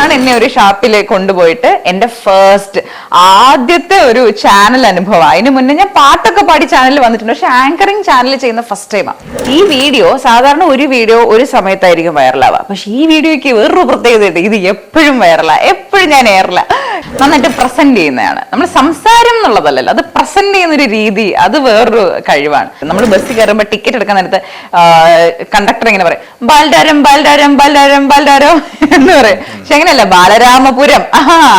അച്ഛനാണ് എന്നെ ഒരു ഷാപ്പിലേക്ക് കൊണ്ടുപോയിട്ട് എന്റെ ആദ്യത്തെ ഒരു ചാനൽ അനുഭവം. അതിന് മുന്നേ ഞാൻ പാട്ടൊക്കെ പാടി ചാനലിൽ വന്നിട്ടുണ്ട്, പക്ഷെ ആങ്കറിംഗ് ചാനൽ ചെയ്യുന്ന ഫസ്റ്റ് ടൈമാണ്. ഈ വീഡിയോ സാധാരണ ഒരു വീഡിയോ ഒരു സമയത്തായിരിക്കും വൈറലാവുക, പക്ഷെ ഈ വീഡിയോയ്ക്ക് വേറൊരു പ്രത്യേകതയുണ്ട്. ഇത് എപ്പോഴും വൈറലാ, എപ്പോഴും ഞാൻ എയറില നന്നായിട്ട് പ്രസന്റ് ചെയ്യുന്നതാണ്. നമ്മൾ സംസാരം എന്നുള്ളതല്ലല്ലോ, അത് പ്രസന്റ് ചെയ്യുന്ന ഒരു രീതി, അത് വേറൊരു കഴിവാണ്. നമ്മൾ ബസ്സിൽ കയറുമ്പോൾ ടിക്കറ്റ് എടുക്കാൻ നേരത്ത് കണ്ടക്ടർ ഇങ്ങനെ പറയും, ബാൽഡാരം ബാൽഡാരം ബാൽഡാരം ബാൽഡാരം എന്ന് പറയും. പക്ഷെ അങ്ങനെയല്ല, ബാലരാമപുരം,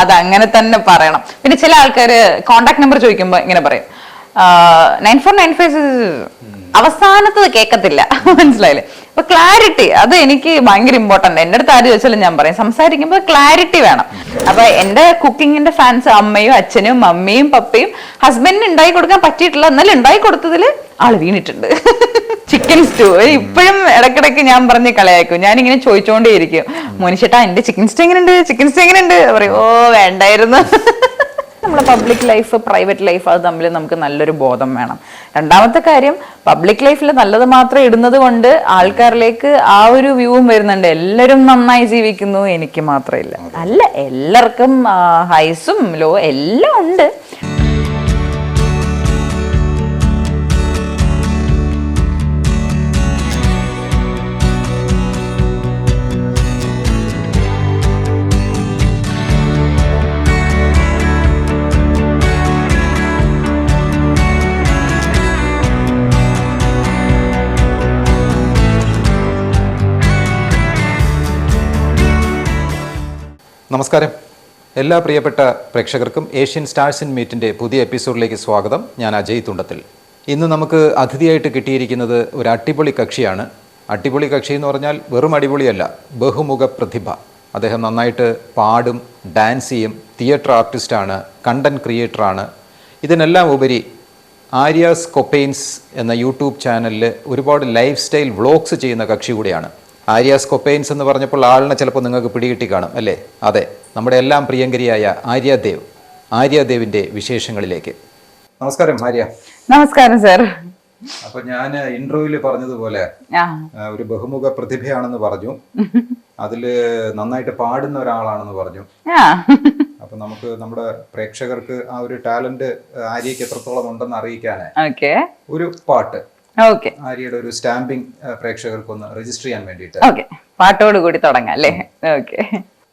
അത് അങ്ങനെ തന്നെ പറയണം. പിന്നെ ചില ആൾക്കാര് കോണ്ടാക്ട് നമ്പർ ചോദിക്കുമ്പോ ഇങ്ങനെ പറയും 9495, അവസാനത്തത് കേൾക്കത്തില്ല. മനസ്സിലായില്ലേ? അപ്പൊ ക്ലാരിറ്റി, അത് എനിക്ക് ഭയങ്കര ഇമ്പോർട്ടന്റ്. എന്റെ അടുത്ത് ആര് ചോദിച്ചാലും ഞാൻ പറയും, സംസാരിക്കുമ്പോൾ ക്ലാരിറ്റി വേണം. അപ്പൊ എന്റെ കുക്കിങ്ങിന്റെ ഫാൻസ് അമ്മയും അച്ഛനും മമ്മിയും പപ്പയും ഹസ്ബൻഡിന് ഉണ്ടാക്കി കൊടുക്കാൻ പറ്റിയിട്ടില്ല, എന്നാലും ഉണ്ടാക്കി കൊടുത്തതില് ആള് വീണിട്ടുണ്ട്. ചിക്കൻ സ്റ്റൂ ഇപ്പോഴും ഇടക്കിടക്ക് ഞാൻ പറഞ്ഞ് കളയാക്കും. ഞാനിങ്ങനെ ചോദിച്ചോണ്ടേയിരിക്കും, മോനിച്ചേട്ടാ എന്റെ ചിക്കൻ സ്റ്റൂ എങ്ങനെയുണ്ട്, ചിക്കൻ സ്റ്റൂ എങ്ങനെയുണ്ട് പറയും. ഓ വേണ്ടായിരുന്നു. നമ്മുടെ പബ്ലിക് ലൈഫ് പ്രൈവറ്റ് ലൈഫ് അത് തമ്മിൽ നമുക്ക് നല്ലൊരു ബോധം വേണം. രണ്ടാമത്തെ കാര്യം, പബ്ലിക് ലൈഫിൽ നല്ലത് മാത്രം ഇടുന്നത് കൊണ്ട് ആൾക്കാരിലേക്ക് ആ ഒരു വ്യൂവും വരുന്നുണ്ട്, എല്ലാവരും നന്നായി ജീവിക്കുന്നു എനിക്ക് മാത്രമില്ല. അല്ല, എല്ലാവർക്കും ഹൈസും ലോ എല്ലാം ഉണ്ട്. നമസ്കാരം. എല്ലാ പ്രിയപ്പെട്ട പ്രേക്ഷകർക്കും ഏഷ്യൻ സ്റ്റാർസ് ഇൻ മീറ്റിൻ്റെ പുതിയ എപ്പിസോഡിലേക്ക് സ്വാഗതം. ഞാൻ അജയ് തുണ്ടത്തിൽ. ഇന്ന് നമുക്ക് അതിഥിയായിട്ട് കിട്ടിയിരിക്കുന്നത് ഒരു അടിപൊളി കക്ഷിയാണ്. അടിപൊളി കക്ഷി എന്ന് പറഞ്ഞാൽ വെറും അടിപൊളിയല്ല, ബഹുമുഖ പ്രതിഭ. അദ്ദേഹം നന്നായിട്ട് പാടും, ഡാൻസ് ചെയ്യും, തിയേറ്റർ ആർട്ടിസ്റ്റാണ്, കണ്ടന്റ് ക്രിയേറ്ററാണ്. ഇതിനെല്ലാം ഉപരി ആര്യാസ് കൊപ്പെയിൻസ് എന്ന യൂട്യൂബ് ചാനലിൽ ഒരുപാട് ലൈഫ് സ്റ്റൈൽ വ്ളോഗ്സ് ചെയ്യുന്ന കക്ഷി കൂടിയാണ്. ആര്യാസ് കൊപ്പെയിൻസ് എന്ന് പറഞ്ഞപ്പോൾ ആളിനെ ചിലപ്പോൾ നിങ്ങൾക്ക് പിടികിട്ടി കാണും അല്ലേ? അതെ, നമ്മുടെ എല്ലാം പ്രിയങ്കരിയായ ആര്യാദേവിൻ്റെ വിശേഷങ്ങളിലേക്ക്. നമസ്കാരം ആര്യ. നമസ്കാരം സർ. അപ്പൊ ഞാൻ ഇന്റർവ്യൂവിൽ പറഞ്ഞതുപോലെ ഒരു ബഹുമുഖ പ്രതിഭയാണെന്ന് പറഞ്ഞു, അതില് നന്നായിട്ട് പാടുന്ന ഒരാളാണെന്ന് പറഞ്ഞു. അപ്പൊ നമുക്ക് നമ്മുടെ പ്രേക്ഷകർക്ക് ആ ഒരു ടാലന്റ് ആര്യക്ക് എത്രത്തോളം ഉണ്ടെന്ന് അറിയിക്കാന് ഒരു പാട്ട്, ആര്യയുടെ ഒരു സ്റ്റാമ്പിംഗ് പ്രേക്ഷകർക്കൊന്ന് രജിസ്റ്റർ ചെയ്യാൻ വേണ്ടിയിട്ട് പാട്ടോട് കൂടി തുടങ്ങാം അല്ലേ? ഓക്കെ.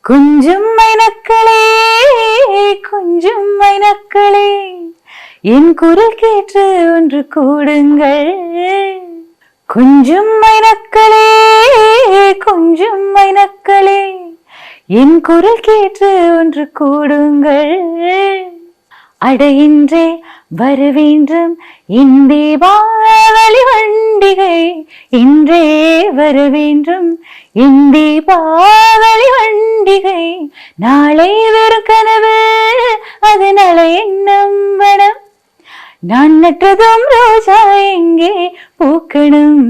കുഞ്ചും മൈനക്കളേ കുഞ്ചും മൈനക്കളേ എൻ കുരൽ കേട്ട് ஒன்று கூடுங்கள், குஞ்சும் மைனக்களே குஞ்சும் மைனக்களே என் குரல் கேட்டு ஒன்று கூடுங்கள், அட இன்றே வரவேண்டும் இந்த பாவலி வண்டிகை, இன்றே வரவேண்டும் இந்த பாவலி வண்டிகை, நாளை வெறும் கனவு அது நாளை எண்ணம் வனம், நான் நட்டதும் ரோஜா எங்கே பூக்கணும்,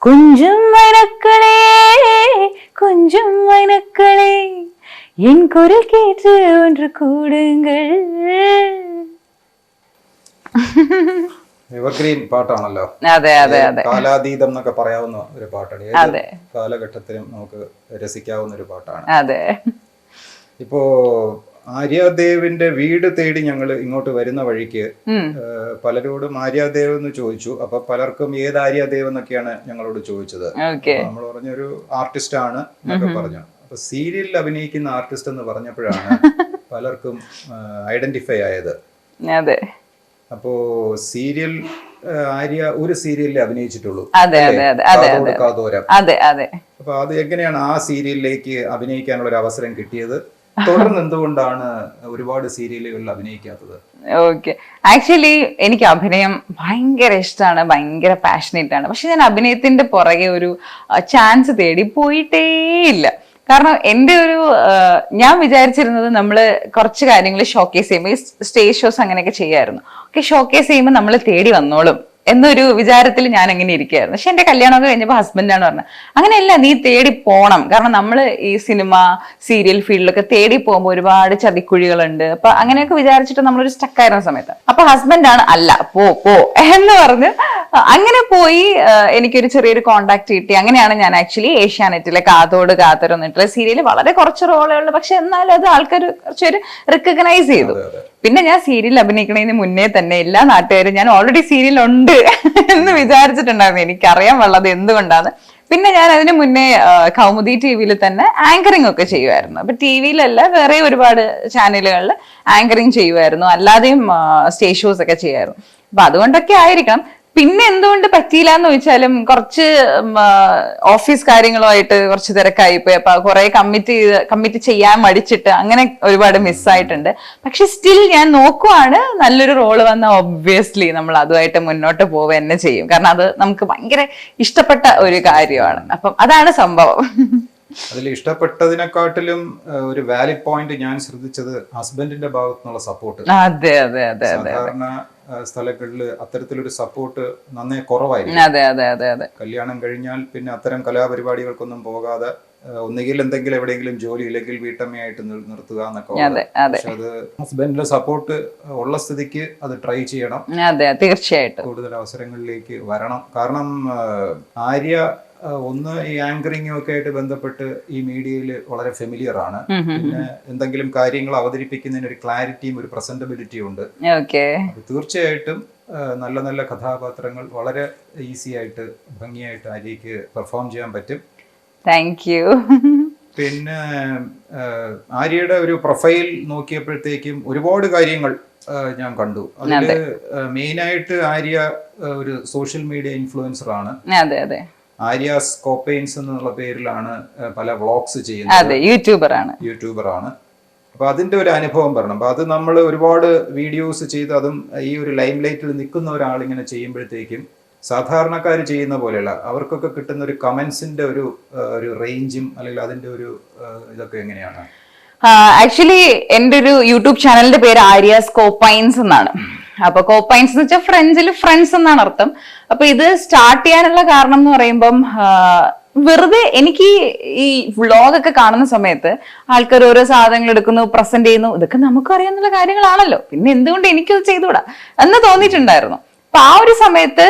கொஞ்சம் மைனக்களே கொஞ்சம் மைனக்களே എൻ കുരൽ കേട്ട് ഒன்று കൂടുങ്ങൾ. എവർഗ്രീൻ പാട്ടാണല്ലോ. അതെ അതെ അതെ, കാലാതീതം എന്നൊക്കെ പറയാവുന്ന ഒരു പാട്ടാണ്. ഏത് കാലഘട്ടത്തിലും നമുക്ക് രസിക്കാവുന്ന ഒരു പാട്ടാണ്. അതെ. ഇപ്പോ ആര്യാദേവിന്റെ വീട് തേടി ഞങ്ങൾ ഇങ്ങോട്ട് വരുന്ന വഴിക്ക് പലരോടും ആര്യാദേവ് എന്ന് ചോദിച്ചു. അപ്പൊ പലർക്കും ഏത് ആര്യാദേവ് എന്നൊക്കെയാണ് ഞങ്ങളോട് ചോദിച്ചത്. നമ്മൾ പറഞ്ഞൊരു ആർട്ടിസ്റ്റ് ആണ് എന്നൊക്കെ പറഞ്ഞു. അപ്പൊ സീരിയലിൽ അഭിനയിക്കുന്ന ആർട്ടിസ്റ്റ് എന്ന് പറഞ്ഞപ്പോഴാണ് പലർക്കും ഐഡന്റിഫൈ ആയത്. അപ്പോ സീരിയൽ ആര്യ ഒരു സീരിയലിൽ അഭിനയിച്ചിട്ടുള്ളൂ, കാതോരം. അപ്പൊ അത് എങ്ങനെയാണ് ആ സീരിയലിലേക്ക് അഭിനയിക്കാനുള്ള ഒരു അവസരം കിട്ടിയത്? തുടർന്ന് എന്തുകൊണ്ടാണ് ഒരുപാട് സീരിയലുകളിൽ അഭിനയിക്കാത്തത്? ഓക്കെ, ആക്ച്വലി എനിക്ക് അഭിനയം ഭയങ്കര ഇഷ്ടമാണ്, ഭയങ്കര പാഷനേറ്റ് ആണ്. പക്ഷെ ഞാൻ അഭിനയത്തിന്റെ പുറകെ ഒരു ചാൻസ് തേടി പോയിട്ടേയില്ല. കാരണം എൻ്റെ ഞാൻ വിചാരിച്ചിരുന്നത് നമ്മള് കുറച്ച് കാര്യങ്ങൾ ഷോക്കേസ് ചെയ്യുമ്പോൾ, ഈ സ്റ്റേജ് ഷോസ് അങ്ങനെയൊക്കെ ചെയ്യായിരുന്നു. ഓക്കെ, ഷോക്കേസ് ചെയ്യുമ്പോൾ നമ്മൾ തേടി വന്നോളും എന്നൊരു വിചാരത്തിൽ ഞാൻ അങ്ങനെ ഇരിക്കുകയായിരുന്നു. പക്ഷെ എന്റെ കല്യാണമൊക്കെ കഴിഞ്ഞപ്പോൾ ഹസ്ബൻഡാണ് പറഞ്ഞത്, അങ്ങനെയല്ല, നീ തേടി പോണം. കാരണം നമ്മൾ ഈ സിനിമ സീരിയൽ ഫീൽഡിലൊക്കെ തേടി പോകുമ്പോൾ ഒരുപാട് ചതിക്കുഴികളുണ്ട്. അപ്പൊ അങ്ങനെയൊക്കെ വിചാരിച്ചിട്ട് നമ്മളൊരു സ്റ്റക്കായിരുന്ന സമയത്ത് അപ്പൊ ഹസ്ബൻഡാണ് അല്ല പോ പോ എന്ന് പറഞ്ഞ് അങ്ങനെ പോയി. എനിക്കൊരു ചെറിയൊരു കോണ്ടാക്ട് കിട്ടി. അങ്ങനെയാണ് ഞാൻ ആക്ച്വലി ഏഷ്യാനെറ്റിലെ കാതോട് കാത്തരൊന്നിട്ടുള്ള സീരിയൽ വളരെ കുറച്ച് റോളേ ഉള്ളൂ, പക്ഷെ എന്നാലും അത് ആൾക്കാർ കുറച്ചൊരു റിക്കഗ്നൈസ് ചെയ്തു. പിന്നെ ഞാൻ സീരിയൽ അഭിനയിക്കുന്നതിന് മുന്നേ തന്നെ എല്ലാ നാട്ടുകാരും ഞാൻ ഓൾറെഡി സീരിയൽ ഉണ്ട് എന്ന് വിചാരിച്ചിട്ടുണ്ടായിരുന്നു. എനിക്കറിയാൻ പാടില്ല അത് എന്തുകൊണ്ടാണ്. പിന്നെ ഞാൻ അതിന് മുന്നേ കൗമുദി ടിവിയിൽ തന്നെ ആങ്കറിംഗ് ഒക്കെ ചെയ്യുമായിരുന്നു. അപ്പൊ ടിവിയിലല്ല, വേറെ ഒരുപാട് ചാനലുകളിൽ ആങ്കറിംഗ് ചെയ്യുമായിരുന്നു. അല്ലാതെയും സ്റ്റേജ് ഷോസ് ഒക്കെ ചെയ്യുമായിരുന്നു. അപ്പൊ അതുകൊണ്ടൊക്കെ ആയിരിക്കണം. പിന്നെ എന്തുകൊണ്ട് പറ്റിയില്ല എന്ന് ചോദിച്ചാലും ഓഫീസ് കാര്യങ്ങളുമായിട്ട് കുറച്ച് തിരക്കായിപ്പോയി. അപ്പൊ കുറെ കമ്മിറ്റ് ചെയ്യാൻ മടിച്ചിട്ട് അങ്ങനെ ഒരുപാട് മിസ്സായിട്ടുണ്ട്. പക്ഷെ സ്റ്റിൽ ഞാൻ നോക്കുവാണ്, നല്ലൊരു റോള് വന്ന ഒബ്വിയസ്ലി നമ്മൾ അതുമായിട്ട് മുന്നോട്ട് പോവുക തന്നെ ചെയ്യും. കാരണം അത് നമുക്ക് ഭയങ്കര ഇഷ്ടപ്പെട്ട ഒരു കാര്യമാണ്. അപ്പം അതാണ് സംഭവം. അതിൽ ഇഷ്ടപ്പെട്ടതിനെക്കാട്ടിലും ഒരു വാലിഡ് പോയിന്റ് ഞാൻ ശ്രദ്ധിച്ചത് ഹസ്ബൻഡിന്റെ ഭാഗത്തു നിന്നുള്ള സപ്പോർട്ട്. അതെ അതെ അതെ അതെ. സാധാരണ സ്ഥലങ്ങളിൽ അത്തരത്തിലൊരു സപ്പോർട്ട് നന്നേ കുറവായിരിക്കും. അതെ അതെ അതെ അതെ. കല്യാണം കഴിഞ്ഞാൽ പിന്നെ അത്തരം കലാപരിപാടികൾക്കൊന്നും പോകാതെ ഒന്നുകിൽ എന്തെങ്കിലും എവിടെയെങ്കിലും ജോലി, ഇല്ലെങ്കിൽ വീട്ടമ്മയായിട്ട് നിർത്തുക എന്നൊക്കെ. പക്ഷെ അത് ഹസ്ബൻഡിന്റെ സപ്പോർട്ട് ഉള്ള സ്ഥിതിക്ക് അത് ട്രൈ ചെയ്യണം. അതെ, തീർച്ചയായിട്ടും കൂടുതൽ അവസരങ്ങളിലേക്ക് വരണം. കാരണം ആര്യ ഒന്ന് ഈ ആങ്കറിംഗും ഒക്കെ ആയിട്ട് ബന്ധപ്പെട്ട് ഈ മീഡിയയിൽ വളരെ ഫെമിലിയർ ആണ്. പിന്നെ എന്തെങ്കിലും കാര്യങ്ങൾ അവതരിപ്പിക്കുന്നതിന് ഒരു ക്ലാരിറ്റിയും ഒരു പ്രസന്റബിലിറ്റിയും ഉണ്ട്. തീർച്ചയായിട്ടും നല്ല നല്ല കഥാപാത്രങ്ങൾ വളരെ ഈസി ആയിട്ട് ഭംഗിയായിട്ട് ആര്യയ്ക്ക് പെർഫോം ചെയ്യാൻ പറ്റും. Thank you. പിന്നെ ആര്യയുടെ ഒരു പ്രൊഫൈൽ നോക്കിയപ്പോഴത്തേക്കും ഒരുപാട് കാര്യങ്ങൾ ഞാൻ കണ്ടു. അതില് മെയിനായിട്ട് ആര്യ ഒരു സോഷ്യൽ മീഡിയ ഇൻഫ്ലുവൻസർ ആണ്. അതെ. ആര്യാസ് കോപ്പൈൻസ് എന്നുള്ള പേരിലാണ് പല വ്ളോഗ്സ് ചെയ്യുന്നത്. യൂട്യൂബർ ആണ്. അപ്പൊ അതിന്റെ ഒരു അനുഭവം പറയണം. അപ്പൊ അത് നമ്മൾ ഒരുപാട് വീഡിയോസ് ചെയ്ത് അതും ഈ ഒരു ലൈം ലൈറ്റിൽ നിൽക്കുന്ന ഒരാൾ ഇങ്ങനെ ചെയ്യുമ്പോഴത്തേക്കും സാധാരണക്കാർ ചെയ്യുന്ന പോലെയല്ല, അവർക്കൊക്കെ കിട്ടുന്ന ഒരു കമന്റ്സിന്റെ ഒരു റേഞ്ചും അല്ലെങ്കിൽ അതിന്റെ ഒരു ഇതൊക്കെ എങ്ങനെയാണ്? ആക്ച്വലി എന്റെ ഒരു യൂട്യൂബ് ചാനലിന്റെ പേര് ആര്യാസ് കോപ്പൈൻസ് എന്നാണ്. അപ്പൊ കോപ്പൈൻസ് എന്ന് വെച്ചാൽ ഫ്രഞ്ചിൽ ഫ്രണ്ട്സ് എന്നാണ് അർത്ഥം. അപ്പൊ ഇത് സ്റ്റാർട്ട് ചെയ്യാനുള്ള കാരണം എന്ന് പറയുമ്പം വെറുതെ എനിക്ക് ഈ വ്ളോഗൊക്കെ കാണുന്ന സമയത്ത് ആൾക്കാർ ഓരോ സാധനങ്ങൾ എടുക്കുന്നു, പ്രസന്റ് ചെയ്യുന്നു, ഇതൊക്കെ നമുക്ക് അറിയാവുന്ന കാര്യങ്ങളാണല്ലോ, പിന്നെ എന്തുകൊണ്ട് എനിക്കത് ചെയ്തുകൂടാ എന്ന് തോന്നിയിട്ടുണ്ടായിരുന്നു. അപ്പൊ ആ ഒരു സമയത്ത്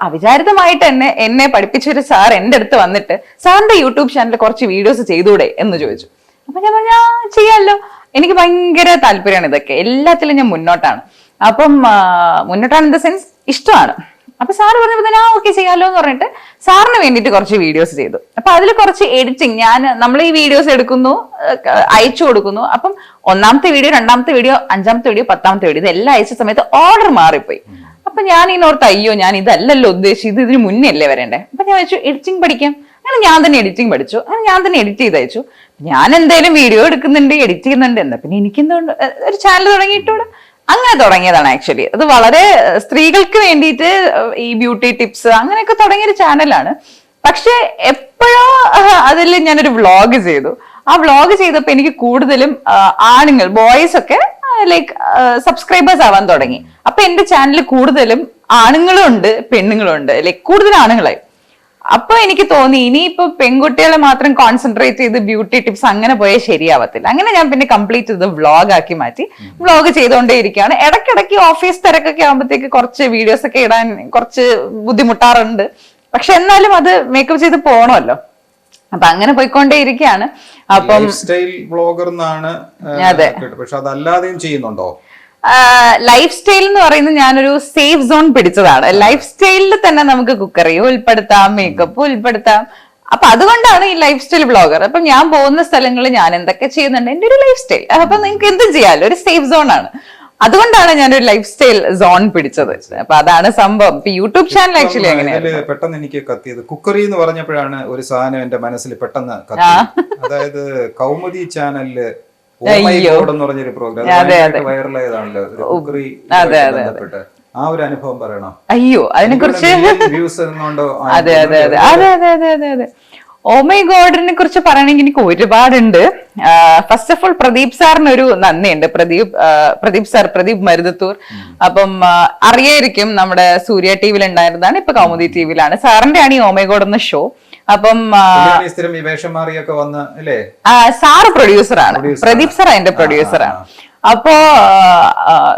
അവിചാരിതമായിട്ട് എന്നെ പഠിപ്പിച്ച ഒരു സാർ എന്റെ അടുത്ത് വന്നിട്ട് സാറിന്റെ യൂട്യൂബ് ചാനലിൽ കുറച്ച് വീഡിയോസ് ചെയ്തൂടെ എന്ന് ചോദിച്ചു. അപ്പൊ ഞാൻ പറഞ്ഞ ചെയ്യാമല്ലോ, എനിക്ക് ഭയങ്കര താല്പര്യമാണ് ഇതൊക്കെ, എല്ലാത്തിലും ഞാൻ മുന്നോട്ടാണ്. അപ്പം മുന്നോട്ടാണ് ഇൻ ദ സെൻസ് ഇഷ്ടമാണ്. അപ്പൊ സാറ് പറഞ്ഞപ്പോ തന്നെ ഓക്കെ ചെയ്യാമല്ലോ എന്ന് പറഞ്ഞിട്ട് സാറിന് വേണ്ടിയിട്ട് കുറച്ച് വീഡിയോസ് ചെയ്തു. അപ്പൊ അതിൽ കുറച്ച് എഡിറ്റിംഗ്, നമ്മൾ ഈ വീഡിയോസ് എടുക്കുന്നു, അയച്ചു കൊടുക്കുന്നു. അപ്പം 1ാമത്തെ വീഡിയോ, 2ാമത്തെ വീഡിയോ, 5ാമത്തെ വീഡിയോ, 10ാമത്തെ വീഡിയോ, ഇതെല്ലാം അയച്ച സമയത്ത് ഓർഡർ മാറിപ്പോയി. അപ്പൊ ഞാൻ ഇന്നോർത്ത് അയ്യോ ഞാൻ ഇതല്ലല്ലോ ഉദ്ദേശിച്ചത്, ഇതിന് മുന്നേ അല്ലേ വരണ്ടേ. അപ്പൊ ഞാൻ വെച്ചു എഡിറ്റിംഗ് പഠിക്കാം. അങ്ങനെ ഞാൻ തന്നെ എഡിറ്റിംഗ് പഠിച്ചു. അങ്ങനെ ഞാൻ തന്നെ എഡിറ്റ് ചെയ്ത് അയച്ചു. ഞാൻ എന്തായാലും വീഡിയോ എടുക്കുന്നുണ്ട്, എഡിറ്റ് ചെയ്യുന്നുണ്ട്, എന്നാ പിന്നെ എനിക്കെന്തുകൊണ്ട് ഒരു ചാനൽ തുടങ്ങിയിട്ടൂടെ. അങ്ങനെ തുടങ്ങിയതാണ് ആക്ച്വലി. അത് വളരെ സ്ത്രീകൾക്ക് വേണ്ടിയിട്ട് ഈ ബ്യൂട്ടി ടിപ്സ് അങ്ങനെയൊക്കെ തുടങ്ങിയൊരു ചാനലാണ്. പക്ഷെ എപ്പോഴോ അതിൽ ഞാനൊരു വ്ളോഗ് ചെയ്തു. ആ വ്ളോഗ് ചെയ്തപ്പോൾ എനിക്ക് കൂടുതലും ആണുങ്ങൾ, ബോയ്സ് ഒക്കെ ലൈക്ക് സബ്സ്ക്രൈബേഴ്സ് ആവാൻ തുടങ്ങി. അപ്പൊ എന്റെ ചാനലിൽ കൂടുതലും ആണുങ്ങളും ഉണ്ട് പെണ്ണുങ്ങളും ഉണ്ട്, ലൈക്ക് കൂടുതൽ ആണുങ്ങളായി. അപ്പൊ എനിക്ക് തോന്നി ഇനിയിപ്പോ പെൺകുട്ടികളെ മാത്രം കോൺസെൻട്രേറ്റ് ചെയ്ത് ബ്യൂട്ടി ടിപ്സ് അങ്ങനെ പോയാൽ ശരിയാവത്തില്ല. അങ്ങനെ ഞാൻ പിന്നെ കംപ്ലീറ്റ് ചെയ്ത് വ്ളോഗ് ആക്കി മാറ്റി. വ്ളോഗ് ചെയ്തുകൊണ്ടേ ഇരിക്കുകയാണ്. ഇടയ്ക്കിടയ്ക്ക് ഓഫീസ് തിരക്കൊക്കെ ആകുമ്പോഴത്തേക്ക് കുറച്ച് വീഡിയോസ് ഒക്കെ ഇടാൻ കുറച്ച് ബുദ്ധിമുട്ടാറുണ്ട്. പക്ഷെ എന്നാലും അത് മേക്കപ്പ് ചെയ്ത് പോകണമല്ലോ. അപ്പൊ അങ്ങനെ പോയിക്കൊണ്ടേ ഇരിക്കുകയാണ്. അപ്പം സ്റ്റൈൽ വ്ളോഗർ എന്നാണ്. അതെ, പക്ഷെ അതല്ലാതെയും ചെയ്യുന്നുണ്ടോ? ലൈഫ് സ്റ്റൈൽ എന്ന് പറയുന്നത് ഞാനൊരു സേഫ് സോൺ പിടിച്ചതാണ്. ലൈഫ് സ്റ്റൈലിൽ തന്നെ നമുക്ക് കുക്കറി ഉൾപ്പെടുത്താം, മേക്കപ്പ് ഉൾപ്പെടുത്താം. അപ്പൊ അതുകൊണ്ടാണ് ഈ ലൈഫ് സ്റ്റൈൽ ബ്ലോഗർ. അപ്പൊ ഞാൻ പോകുന്ന സ്ഥലങ്ങളിൽ ഞാൻ എന്തൊക്കെ ചെയ്യുന്നുണ്ട്, എന്റെ ഒരു ലൈഫ് സ്റ്റൈൽ. അപ്പൊ നിങ്ങൾക്ക് എന്തും ചെയ്യാമല്ലോ, ഒരു സേഫ് സോൺ ആണ്. അതുകൊണ്ടാണ് ഞാനൊരു ലൈഫ് സ്റ്റൈൽ സോൺ പിടിച്ചത്. അപ്പൊ അതാണ് സംഭവം. യൂട്യൂബ് ചാനൽ ആക്ച്വലി എങ്ങനെയാണ് പെട്ടെന്ന് എനിക്ക് കത്തിയത്, കുക്കറി എന്ന് പറഞ്ഞപ്പോഴാണ് ഒരു സാധനം എന്റെ മനസ്സിൽ പെട്ടെന്ന് കത്തിയത്. അതായത് കൗമുദി ചാനലില് പറഞ്ഞൊരു പ്രോഗ്രാം വൈറലായതാണല്ലോ, കുക്കറി ബന്ധപ്പെട്ട്. ആ ഒരു അനുഭവം പറയണോ? അയ്യോ, അതിനെ കുറിച്ച് വ്യൂസ് അതെ അതെ അതെ അതെ അതെ അതെ അതെ അതെ ഓ മൈ ഗോഡിനെ കുറിച്ച് പറയണമെങ്കിൽ എനിക്ക് ഒരുപാടുണ്ട്. ഫസ്റ്റ് ഓഫ് ഓൾ പ്രദീപ് സാറിന് ഒരു നന്ദിയുണ്ട്. പ്രദീപ് മരുതത്തൂർ. അപ്പം അറിയായിരിക്കും, നമ്മുടെ സൂര്യ ടി വിയിൽ ഉണ്ടായിരുന്നതാണ്, ഇപ്പൊ കൗമുദി ടി വിയിലാണ്. സാറിന്റെ ആണ് ഈ ഓ മൈ ഗോഡ് എന്ന ഷോ. അപ്പം സാറ് പ്രൊഡ്യൂസറാണ്, പ്രദീപ് സാർ അതിന്റെ പ്രൊഡ്യൂസറാണ്. അപ്പോ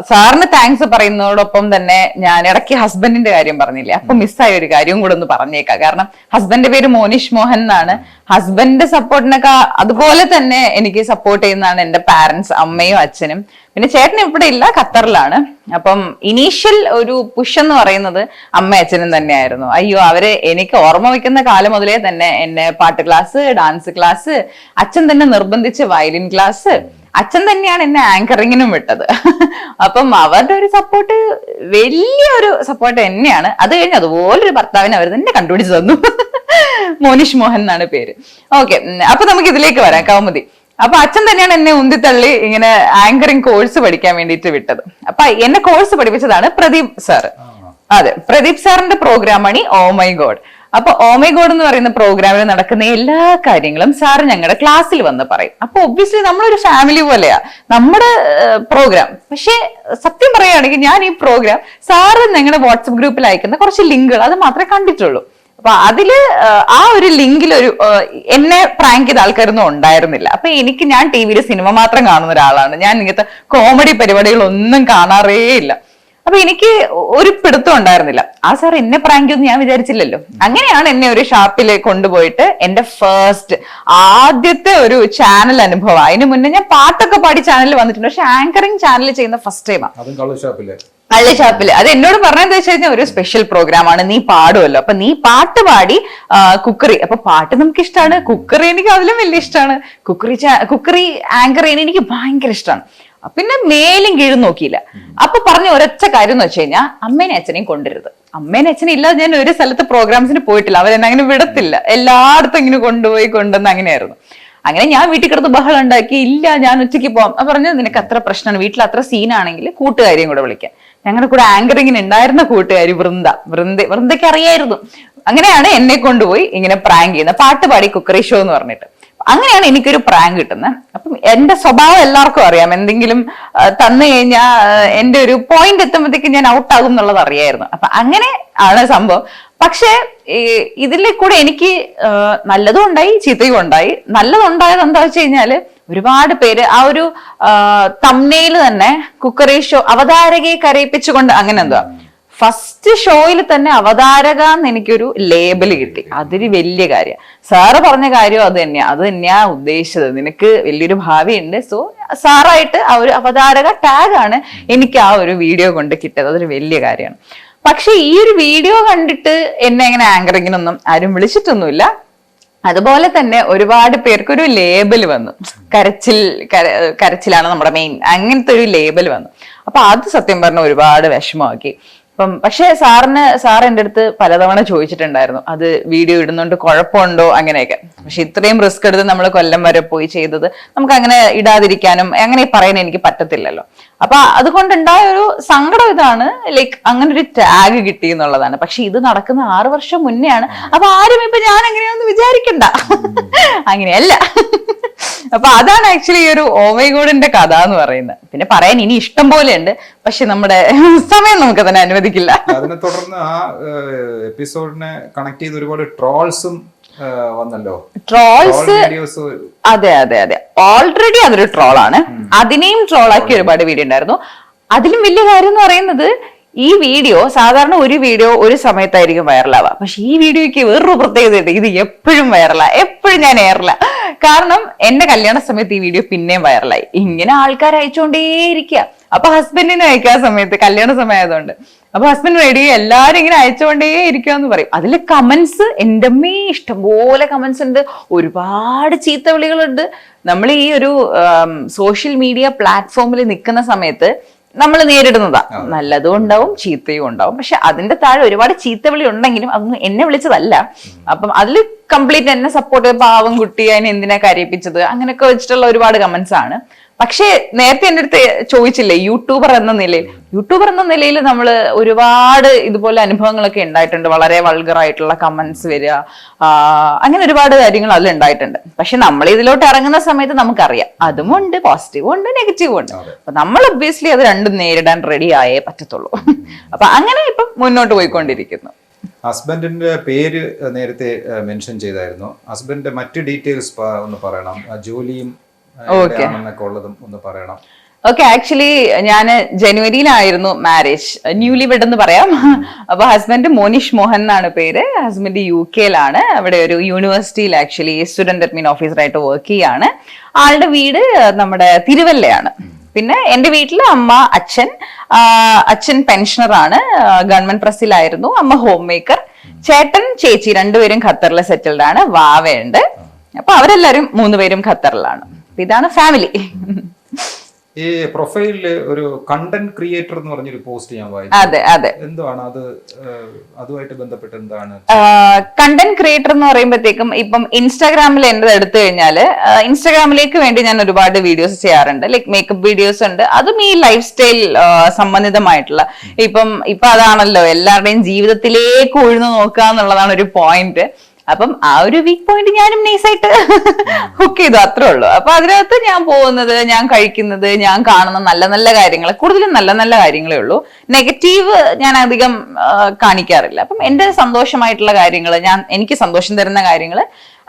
സാറിന് താങ്ക്സ് പറയുന്നതോടൊപ്പം തന്നെ ഞാൻ ഇടയ്ക്ക് ഹസ്ബൻഡിന്റെ കാര്യം പറഞ്ഞില്ലേ, അപ്പൊ മിസ്സായ ഒരു കാര്യവും കൂടെ ഒന്ന് പറഞ്ഞേക്കാം. കാരണം ഹസ്ബൻഡിന്റെ പേര് മോനിഷ് മോഹൻ എന്നാണ്. ഹസ്ബൻഡിന്റെ സപ്പോർട്ടിനൊക്കെ അതുപോലെ തന്നെ എനിക്ക് സപ്പോർട്ട് ചെയ്യുന്നതാണ് എന്റെ പാരന്റ്സ്, അമ്മയും അച്ഛനും. പിന്നെ ചേട്ടൻ ഇവിടെ ഇല്ല, ഖത്തറിലാണ്. അപ്പം ഇനീഷ്യൽ ഒരു പുഷ് എന്ന് പറയുന്നത് അമ്മ അച്ഛനും തന്നെയായിരുന്നു. അയ്യോ, അവര് എനിക്ക് ഓർമ്മ വയ്ക്കുന്ന കാലം മുതലേ തന്നെ എന്നെ പാട്ട് ക്ലാസ്, ഡാൻസ് ക്ലാസ്, അച്ഛൻ തന്നെ നിർബന്ധിച്ച് വയലിൻ ക്ലാസ്, അച്ഛൻ തന്നെയാണ് എന്നെ ആങ്കറിങ്ങിനും വിട്ടത്. അപ്പം അവരുടെ ഒരു സപ്പോർട്ട്, വലിയൊരു സപ്പോർട്ട് തന്നെയാണ്. അത് കഴിഞ്ഞ് അതുപോലൊരു ഭർത്താവിനെ അവർ തന്നെ കണ്ടുപിടിച്ച് തന്നു. മോനിഷ് മോഹൻ എന്നാണ് പേര്. ഓക്കെ, അപ്പൊ നമുക്ക് ഇതിലേക്ക് വരാം. കൗമുദി. അപ്പൊ അച്ഛൻ തന്നെയാണ് എന്നെ ഉന്തിത്തള്ളി ഇങ്ങനെ ആങ്കറിങ് കോഴ്സ് പഠിക്കാൻ വേണ്ടിയിട്ട് വിട്ടത്. അപ്പൊ എന്നെ കോഴ്സ് പഠിപ്പിച്ചതാണ് പ്രദീപ് സാർ. അതെ, പ്രദീപ് സാറിന്റെ പ്രോഗ്രാമാണ് ഈ ഓ മൈ ഗോഡ്. അപ്പൊ ഓ മൈ ഗോഡ് എന്ന് പറയുന്ന പ്രോഗ്രാമിൽ നടക്കുന്ന എല്ലാ കാര്യങ്ങളും സാറ് ഞങ്ങളുടെ ക്ലാസ്സിൽ വന്ന് പറയും. അപ്പൊ ഒബ്വിയസ്ലി നമ്മളൊരു ഫാമിലി പോലെയാ നമ്മുടെ പ്രോഗ്രാം. പക്ഷെ സത്യം പറയുകയാണെങ്കിൽ ഞാൻ ഈ പ്രോഗ്രാം സാറ് ഞങ്ങളുടെ വാട്സപ്പ് ഗ്രൂപ്പിൽ അയക്കുന്ന കുറച്ച് ലിങ്കുകൾ അത് മാത്രമേ കണ്ടിട്ടുള്ളൂ. അപ്പൊ അതില് ആ ഒരു ലിങ്കിൽ ഒരു എന്നെ പ്രാങ്ക് ചെയ്ത ആൾക്കാരൊന്നും ഉണ്ടായിരുന്നില്ല. അപ്പൊ ഞാൻ ടി വിയിൽ സിനിമ മാത്രം കാണുന്ന ഒരാളാണ്. ഞാൻ ഇങ്ങനത്തെ കോമഡി പരിപാടികളൊന്നും കാണാറേ ഇല്ല. അപ്പൊ എനിക്ക് ഒരു പിടുത്തം ഉണ്ടായിരുന്നില്ല. ആ സാർ എന്നെ പ്രാങ്ക് ഒന്നും ഞാൻ വിചാരിച്ചില്ലല്ലോ. അങ്ങനെയാണ് എന്നെ ഒരു ഷാപ്പിൽ കൊണ്ടുപോയിട്ട് എന്റെ ആദ്യത്തെ ഒരു ചാനൽ അനുഭവം. അതിന് മുന്നേ ഞാൻ പാട്ടൊക്കെ പാടി ചാനലിൽ വന്നിട്ടുണ്ട്, പക്ഷെ ആങ്കറിങ് ചാനൽ ചെയ്യുന്ന ഫസ്റ്റ് ടൈമാണ്. കള്ളി ഷാപ്പില്. അത് എന്നോട് പറഞ്ഞതെന്ന് വെച്ച് കഴിഞ്ഞാൽ ഒരു സ്പെഷ്യൽ പ്രോഗ്രാം ആണ്, നീ പാടുമല്ലോ, അപ്പൊ നീ പാട്ട് പാടി കുക്കറി. അപ്പൊ പാട്ട് നമുക്ക് ഇഷ്ടമാണ്, കുക്കറി എനിക്ക് അതിലും വലിയ ഇഷ്ടമാണ്. കുക്കറി ആങ്കർ ചെയ്യാൻ എനിക്ക് ഭയങ്കര ഇഷ്ടമാണ്. പിന്നെ മേലും കീഴും നോക്കിയില്ല. അപ്പൊ പറഞ്ഞ ഒരൊറ്റ കാര്യം എന്ന് വെച്ച് കഴിഞ്ഞാൽ അമ്മേനെ അച്ഛനെയും കൊണ്ടുവരുത്. അമ്മേനെ അച്ഛനെ ഇല്ലാതെ ഞാൻ ഒരു സ്ഥലത്ത് പ്രോഗ്രാംസിന് പോയിട്ടില്ല. അവരെന്നെ അങ്ങനെ വിടത്തില്ല, എല്ലായിടത്തും ഇങ്ങനെ കൊണ്ടുപോയി കൊണ്ടുവന്ന് അങ്ങനെയായിരുന്നു. അങ്ങനെ ഞാൻ വീട്ടിൽ കിടന്ന് ബഹളം ഉണ്ടാക്കി, ഇല്ല ഞാൻ ഒറ്റയ്ക്ക് പോവാം. അപ്പൊ പറഞ്ഞു, നിനക്ക് അത്ര പ്രശ്നമാണ്, വീട്ടിൽ അത്ര സീനാണെങ്കിൽ കൂട്ടുകാരിയും കൂടെ വിളിക്കാം. ഞങ്ങളുടെ കൂടെ ആങ്കറിങ്ങിന് ഉണ്ടായിരുന്ന കൂട്ടുകാരി വൃന്ദയ്ക്ക് അറിയായിരുന്നു. അങ്ങനെയാണ് എന്നെ കൊണ്ടുപോയി ഇങ്ങനെ പ്രാങ്ക് ചെയ്യുന്നത്, പാട്ട് പാടി കുക്കറി ഷോ എന്ന് പറഞ്ഞിട്ട്. അങ്ങനെയാണ് എനിക്കൊരു പ്രാങ്ക് കിട്ടുന്നത്. അപ്പം എന്റെ സ്വഭാവം എല്ലാവർക്കും അറിയാം. എന്തെങ്കിലും തന്നു കഴിഞ്ഞാൽ എന്റെ ഒരു പോയിന്റ് എത്തുമ്പോഴത്തേക്ക് ഞാൻ ഔട്ടാകും എന്നുള്ളത് അറിയായിരുന്നു. അപ്പൊ അങ്ങനെ ആണ് സംഭവം. പക്ഷെ ഇതിലെ കൂടെ എനിക്ക് നല്ലതും ഉണ്ടായി, ചീത്തയും ഉണ്ടായി. നല്ലതുണ്ടായത് എന്താ വെച്ച് കഴിഞ്ഞാല്, ഒരുപാട് പേര് ആ ഒരു തംബ്നെയില് തന്നെ കുക്കറി ഷോ അവതാരകയെ കരയിപ്പിച്ചുകൊണ്ട് അങ്ങനെ എന്താ ഫസ്റ്റ് ഷോയിൽ തന്നെ അവതാരക എന്ന് എനിക്കൊരു ലേബൽ കിട്ടി. അതൊരു വലിയ കാര്യം. സാറ് പറഞ്ഞ കാര്യം അത് തന്നെയാ ഉദ്ദേശിച്ചത്. നിനക്ക് വലിയൊരു ഭാവിയുണ്ട്. സോ സാറായിട്ട് ആ ഒരു അവതാരക ടാഗാണ് എനിക്ക് ആ ഒരു വീഡിയോ കൊണ്ട് കിട്ടിയത്. അതൊരു വലിയ കാര്യമാണ്. പക്ഷെ ഈ ഒരു വീഡിയോ കണ്ടിട്ട് എന്നെ അങ്ങനെ ആങ്കറിങ്ങിനൊന്നും ആരും വിളിച്ചിട്ടൊന്നുമില്ല. അതുപോലെ തന്നെ ഒരുപാട് പേർക്കൊരു ലേബൽ വന്നു, കരച്ചിലാണ് നമ്മുടെ മെയിൻ, അങ്ങനത്തെ ഒരു ലേബൽ വന്നു. അപ്പൊ അത് സത്യം പറഞ്ഞ ഒരുപാട് വിഷമമാക്കി. പക്ഷെ സാർ എൻ്റെ അടുത്ത് പലതവണ ചോദിച്ചിട്ടുണ്ടായിരുന്നു, അത് വീഡിയോ ഇടുന്നുണ്ട് കുഴപ്പമുണ്ടോ അങ്ങനെയൊക്കെ. പക്ഷെ ഇത്രയും റിസ്ക് എടുത്ത് നമ്മൾ കൊല്ലം വരെ പോയി ചെയ്തത് നമുക്ക് അങ്ങനെ ഇടാതിരിക്കാനും അങ്ങനെ പറയാൻ എനിക്ക് പറ്റത്തില്ലല്ലോ. അപ്പൊ അതുകൊണ്ടുണ്ടായ ഒരു സങ്കടം ഇതാണ്, ലൈക്ക് അങ്ങനെ ഒരു ടാഗ് കിട്ടി എന്നുള്ളതാണ്. പക്ഷെ ഇത് നടക്കുന്ന 6 വർഷം മുന്നെയാണ്. അപ്പൊ ആരും ഇപ്പൊ ഞാൻ എങ്ങനെയാണെന്ന് വിചാരിക്കണ്ട, അങ്ങനെയല്ല. അപ്പൊ അതാണ് ആക്ച്വലി ഈ ഒരു ഓ മൈ ഗോഡിന്റെ കഥ എന്ന് പറയുന്നത്. പിന്നെ പറയാൻ ഇനി ഇഷ്ടം പോലെ ഉണ്ട്, പക്ഷെ നമ്മുടെ സമയം നമുക്ക് തന്നെ അനുവദിക്കില്ല. അതിനെ തുടർന്ന് ആ എപ്പിസോഡിനെ കണക്ട് ചെയ്ത് ഒരുപാട് ട്രോൾസും വന്നല്ലോ. ട്രോൾസ്, അതെ ഓൾറെഡി അതൊരു ട്രോളാണ്. അതിനെയും ട്രോളാക്കി ഒരുപാട് വീഡിയോ ഉണ്ടായിരുന്നു. അതിലും വലിയ കാര്യം എന്ന് പറയുന്നത്, ഈ വീഡിയോ സാധാരണ ഒരു വീഡിയോ ഒരു സമയത്തായിരിക്കും വൈറലാവുക. പക്ഷെ ഈ വീഡിയോയ്ക്ക് വേറൊരു പ്രത്യേകതയുണ്ട്, ഇത് എപ്പോഴും എപ്പോഴും ഞാൻ എയറില്ല. കാരണം എന്റെ കല്യാണ സമയത്ത് ഈ വീഡിയോ പിന്നെയും വൈറലായി. ഇങ്ങനെ ആൾക്കാർ അയച്ചുകൊണ്ടേയിരിക്കുക. അപ്പൊ ഹസ്ബൻഡിന് അയക്കാൻ സമയത്ത്, കല്യാണ സമയമായതുകൊണ്ട്, അപ്പൊ ഹസ്ബൻഡ് റെഡി, എല്ലാരും ഇങ്ങനെ അയച്ചുകൊണ്ടേ ഇരിക്കുക എന്ന് പറയും. അതില് കമന്റ്സ് എന്റെ അമ്മേ ഇഷ്ടംപോലെ കമന്റ്സ് ഉണ്ട്, ഒരുപാട് ചീത്ത വിളികളുണ്ട്. നമ്മൾ ഈ ഒരു സോഷ്യൽ മീഡിയ പ്ലാറ്റ്ഫോമിൽ നിൽക്കുന്ന സമയത്ത് നമ്മൾ നേരിടുന്നതാ, നല്ലതും ഉണ്ടാവും ചീത്തയും ഉണ്ടാവും. പക്ഷെ അതിന്റെ താഴെ ഒരുപാട് ചീത്തവിളി ഉണ്ടെങ്കിലും അതൊന്നും എന്നെ വിളിച്ചതല്ല. അപ്പം അതിൽ കംപ്ലീറ്റ് എന്നെ സപ്പോർട്ട് ചെയ്ത്, പാവം കുട്ടി അതിനെ എന്തിനാ കരയിപ്പിച്ചത് അങ്ങനെയൊക്കെ വെച്ചിട്ടുള്ള ഒരുപാട് കമന്റ്സ് ആണ്. പക്ഷേ നേരത്തെ എൻ്റെ അടുത്ത് ചോദിച്ചില്ലേ യൂട്യൂബർ എന്ന നിലയിൽ നമ്മൾ ഒരുപാട് ഇതുപോലെ അനുഭവങ്ങളൊക്കെ ഉണ്ടായിട്ടുണ്ട്. വളരെ വൾഗർ ആയിട്ടുള്ള കമന്റ്സ് വരിക, അങ്ങനെ ഒരുപാട് കാര്യങ്ങൾ അതിൽ ഉണ്ടായിട്ടുണ്ട്. പക്ഷെ നമ്മൾ ഇതിലോട്ട് ഇറങ്ങുന്ന സമയത്ത് നമുക്കറിയാം അതുമുണ്ട്, പോസിറ്റീവും ഉണ്ട്, നെഗറ്റീവും ഉണ്ട്. അപ്പൊ നമ്മൾ ഒബ്വിയസ്ലി അത് രണ്ടും നേരിടാൻ റെഡി ആയേ പറ്റത്തുള്ളൂ. അപ്പൊ അങ്ങനെ ഇപ്പം മുന്നോട്ട് പോയിക്കൊണ്ടിരിക്കുന്നു. ഹസ്ബൻഡിന്റെ പേര് നേരത്തെ മെൻഷൻ ചെയ്തായിരുന്നു. ഹസ്ബൻഡിന്റെ മറ്റ് ഡീറ്റെയിൽസ് ഒന്ന് പറയണം, ജോലിയും എവിടെയാണെന്നൊക്കെ ഉള്ളതും ഒന്ന് പറയണം. ഓക്കെ, ആക്ച്വലി ഞാൻ ജനുവരിയിലായിരുന്നു മാരേജ്, ന്യൂലി വെഡ് എന്ന് പറയാം. അപ്പൊ ഹസ്ബൻഡ് മോനിഷ് മോഹൻ എന്നാണ് പേര്. ഹസ്ബൻഡ് UK-ലാണ്, അവിടെ ഒരു യൂണിവേഴ്സിറ്റിയിൽ ആക്ച്വലി സ്റ്റുഡന്റ് അഡ്മിൻ ഓഫീസറായിട്ട് വർക്ക് ചെയ്യാണ്. ആളുടെ വീട് നമ്മുടെ തിരുവല്ലയാണ്. പിന്നെ എന്റെ വീട്ടില് അമ്മ, അച്ഛൻ പെൻഷനറാണ്, ഗവൺമെന്റ് പ്രസ്സിലായിരുന്നു. അമ്മ ഹോം മേക്കർ. ചേട്ടൻ, ചേച്ചി രണ്ടുപേരും ഖത്തറിൽ സെറ്റിൽഡ് ആണ്. വാവയുണ്ട്. അപ്പൊ അവരെല്ലാരും 3 പേരും ഖത്തറിലാണ്. ഇതാണ് ഫാമിലി. ഈ പ്രൊഫൈലില് ഒരു കണ്ടന്റ് ക്രിയേറ്റർ എന്ന് പറഞ്ഞൊരു പോസ്റ്റ് ഞാൻ വായിച്ചു. അതെ. എന്താണ് അത്? അതുമായിട്ട് ബന്ധപ്പെട്ട് എന്താണ് കണ്ടന്റ് ക്രിയേറ്റർ എന്ന് പറയുമ്പോഴത്തേക്കും ഇപ്പം ഇൻസ്റ്റാഗ്രാമിൽ എന്റെ എടുത്തു കഴിഞ്ഞാല് ഇൻസ്റ്റാഗ്രാമിലേക്ക് വേണ്ടി ഞാൻ ഒരുപാട് വീഡിയോസ് ചെയ്യാറുണ്ട്. ലൈക് മേക്കപ്പ് വീഡിയോസ് ഉണ്ട്, അതും ഈ ലൈഫ് സ്റ്റൈൽ സംബന്ധിതമായിട്ടുള്ള. ഇപ്പൊ അതാണല്ലോ എല്ലാവരുടെയും ജീവിതത്തിലേക്ക് ഉഴുന്നു നോക്കുക എന്നുള്ളതാണ് ഒരു പോയിന്റ്. അപ്പം ആ ഒരു വീക്ക് പോയിന്റ് ഞാനും നൈസായിട്ട് ഹുക്ക് ചെയ്തു, അത്രേ ഉള്ളൂ. അപ്പൊ അതിനകത്ത് ഞാൻ പോകുന്നത്, ഞാൻ കഴിക്കുന്നത്, ഞാൻ കാണുന്ന നല്ല നല്ല കാര്യങ്ങൾ, കൂടുതലും നല്ല നല്ല കാര്യങ്ങളേ ഉള്ളൂ. നെഗറ്റീവ് ഞാൻ അധികം കാണിക്കാറില്ല. അപ്പം എന്റെ സന്തോഷമായിട്ടുള്ള കാര്യങ്ങൾ, എനിക്ക് സന്തോഷം തരുന്ന കാര്യങ്ങൾ,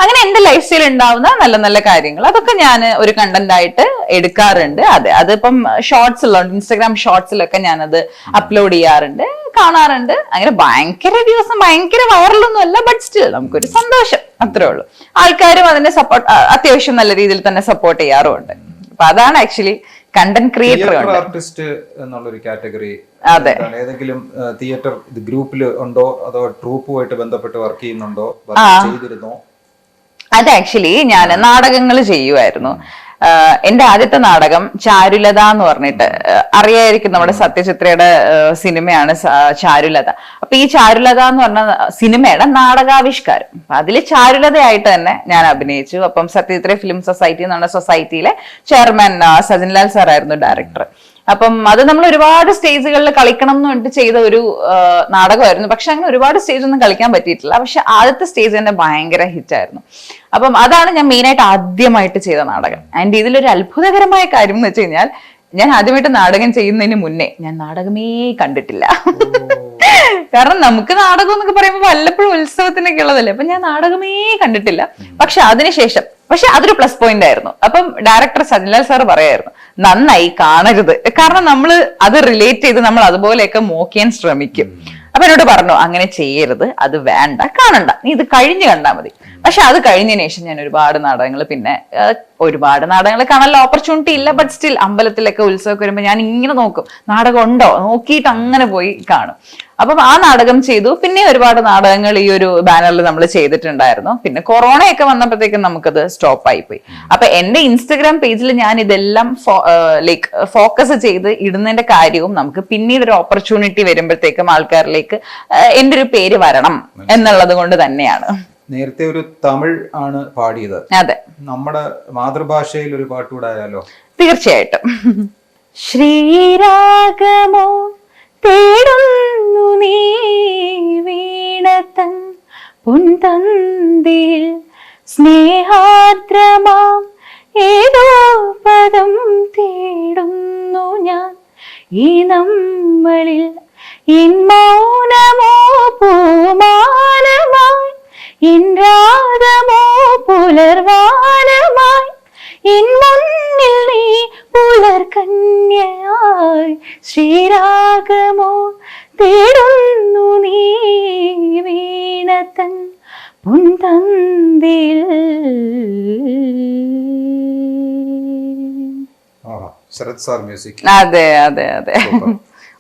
അങ്ങനെ എന്റെ ലൈഫ് സ്റ്റൈൽ ഉണ്ടാവുന്ന നല്ല നല്ല കാര്യങ്ങൾ, അതൊക്കെ ഞാൻ ഒരു കണ്ടന്റ് ആയിട്ട് എടുക്കാറുണ്ട്. അതെ, അതിപ്പം ഷോർട്സിലുണ്ട്, ഇൻസ്റ്റാഗ്രാം ഷോർട്സിലൊക്കെ ഞാനത് അപ്ലോഡ് ചെയ്യാറുണ്ട്, കാണാറുണ്ട്. അങ്ങനെ ഭയങ്കര ദിവസം ഭയങ്കര വൈറലൊന്നും അല്ല, ബട്ട് സ്റ്റിൽ നമുക്കൊരു സന്തോഷം, അത്രേ ഉള്ളൂ. ആൾക്കാരും അതിനെ അത്യാവശ്യം നല്ല രീതിയിൽ തന്നെ സപ്പോർട്ട് ചെയ്യാറുമുണ്ട്. അപ്പൊ അതാണ് ആക്ച്വലി കണ്ടന്റ് ക്രിയേറ്റർ ആർട്ടിസ്റ്റ് എന്നുള്ളൊരു കാറ്റഗറി. അതെ, ഏതെങ്കിലും തിയേറ്റർ ഗ്രൂപ്പിൽ ഉണ്ടോ, അതോ ട്രൂപ്പുമായിട്ട് ബന്ധപ്പെട്ട് വർക്ക് ചെയ്യുന്നുണ്ടോ, ചെയ്തിരുന്നോ? അത് ആക്ച്വലി ഞാൻ നാടകങ്ങൾ ചെയ്യുമായിരുന്നു. എന്റെ ആദ്യത്തെ നാടകം ചാരുലത എന്ന് പറഞ്ഞിട്ട്, അറിയായിരിക്കും, നമ്മുടെ സത്യചിത്രയുടെ സിനിമയാണ് ചാരുലത. അപ്പൊ ഈ ചാരുലത എന്ന് പറഞ്ഞ സിനിമയുടെ നാടകാവിഷ്കാരം, അതിൽ ചാരുലതയായിട്ട് തന്നെ ഞാൻ അഭിനയിച്ചു. അപ്പം സത്യചിത്ര ഫിലിം സൊസൈറ്റി എന്ന് പറഞ്ഞ സൊസൈറ്റിയിലെ ചെയർമാൻ സജിൻലാൽ സാർ ആയിരുന്നു ഡയറക്ടർ. അപ്പം അത് നമ്മൾ ഒരുപാട് സ്റ്റേജുകളിൽ കളിക്കണം എന്ന് പറഞ്ഞിട്ട് ചെയ്ത ഒരു നാടകമായിരുന്നു. പക്ഷെ അങ്ങനെ ഒരുപാട് സ്റ്റേജ് ഒന്നും കളിക്കാൻ പറ്റിയിട്ടില്ല. പക്ഷെ ആദ്യത്തെ സ്റ്റേജ് തന്നെ ഭയങ്കര ഹിറ്റായിരുന്നു. അപ്പം അതാണ് ഞാൻ മെയിനായിട്ട് ആദ്യമായിട്ട് ചെയ്ത നാടകം. ആൻഡ് ഇതിലൊരു അത്ഭുതകരമായ കാര്യം എന്ന് വെച്ച് കഴിഞ്ഞാൽ, ഞാൻ ആദ്യമായിട്ട് നാടകം ചെയ്യുന്നതിന് മുന്നേ ഞാൻ നാടകമേ കണ്ടിട്ടില്ല. കാരണം നമുക്ക് നാടകം എന്നൊക്കെ പറയുമ്പോൾ വല്ലപ്പോഴും ഉത്സവത്തിനൊക്കെ ഉള്ളതല്ലേ. അപ്പൊ ഞാൻ നാടകമേ കണ്ടിട്ടില്ല. പക്ഷെ അതിനുശേഷം അതൊരു പ്ലസ് പോയിന്റ് ആയിരുന്നു. അപ്പം ഡയറക്ടർ സജിൻലാൽ സാർ പറയായിരുന്നു, നന്നായി കാണരുത്, കാരണം നമ്മൾ അത് റിലേറ്റ് ചെയ്ത് നമ്മൾ അതുപോലെയൊക്കെ മോക്കിയാൻ ശ്രമിക്കും. അപ്പൊ എന്നോട് പറഞ്ഞു, അങ്ങനെ ചെയ്യരുത്, അത് വേണ്ട, കാണണ്ട, നീ ഇത് കഴിഞ്ഞ് കണ്ടാൽ മതി. പക്ഷെ അത് കഴിഞ്ഞതിന് ശേഷം ഞാൻ ഒരുപാട് നാടകങ്ങൾ കാണാനുള്ള ഓപ്പർച്യൂണിറ്റി ഇല്ല, ബട്ട് സ്റ്റിൽ അമ്പലത്തിലൊക്കെ ഉത്സവമൊക്കെ വരുമ്പോൾ ഞാൻ ഇങ്ങനെ നോക്കും, നാടകം ഉണ്ടോ നോക്കിയിട്ട് അങ്ങനെ പോയി കാണും. അപ്പം ആ നാടകം ചെയ്തു. പിന്നെ ഒരുപാട് നാടകങ്ങൾ ഈ ഒരു ബാനറിൽ നമ്മൾ ചെയ്തിട്ടുണ്ടായിരുന്നു. പിന്നെ കൊറോണയൊക്കെ വന്നപ്പോഴത്തേക്കും നമുക്കത് സ്റ്റോപ്പ് ആയിപ്പോയി. അപ്പൊ എന്റെ ഇൻസ്റ്റഗ്രാം പേജിൽ ഞാൻ ഇതെല്ലാം ഫോക്കസ് ചെയ്ത് ഇടുന്നതിന്റെ കാര്യവും നമുക്ക് പിന്നീട് ഒരു ഓപ്പർച്യൂണിറ്റി വരുമ്പോഴത്തേക്കും ആൾക്കാരിലേക്ക് എന്റെ ഒരു പേര് വരണം എന്നുള്ളത് കൊണ്ട് തന്നെയാണ്. നേരത്തെ ഒരു തമിഴ് ആണ് പാടിയത്. അതെ, നമ്മുടെ മാതൃഭാഷയിൽ ഒരു പാട്ടുകൂടെ ആയാലോ? തീർച്ചയായിട്ടും. ശ്രീരാഗമോ തേടുന്നു നീ വീണതൻ പുൻതന്തിൽ സ്നേഹാർദ്രമാം ഏതോ പദം തേടുന്നു ഞാൻ ഈ നമ്മളിൽ ഇൻ മൗനമോ പൂമാനമായി ഇൻ രാഗമോ പുലർവാനമായി ഇൻ മുന്നിൽ നീ പുലർകന്യയായി ശ്രീരാഗമോ തേടുന്നു നീ വീണതൻ പുൻതന്തിൽ. Sarath sir music. അതെ അതെ അതെ,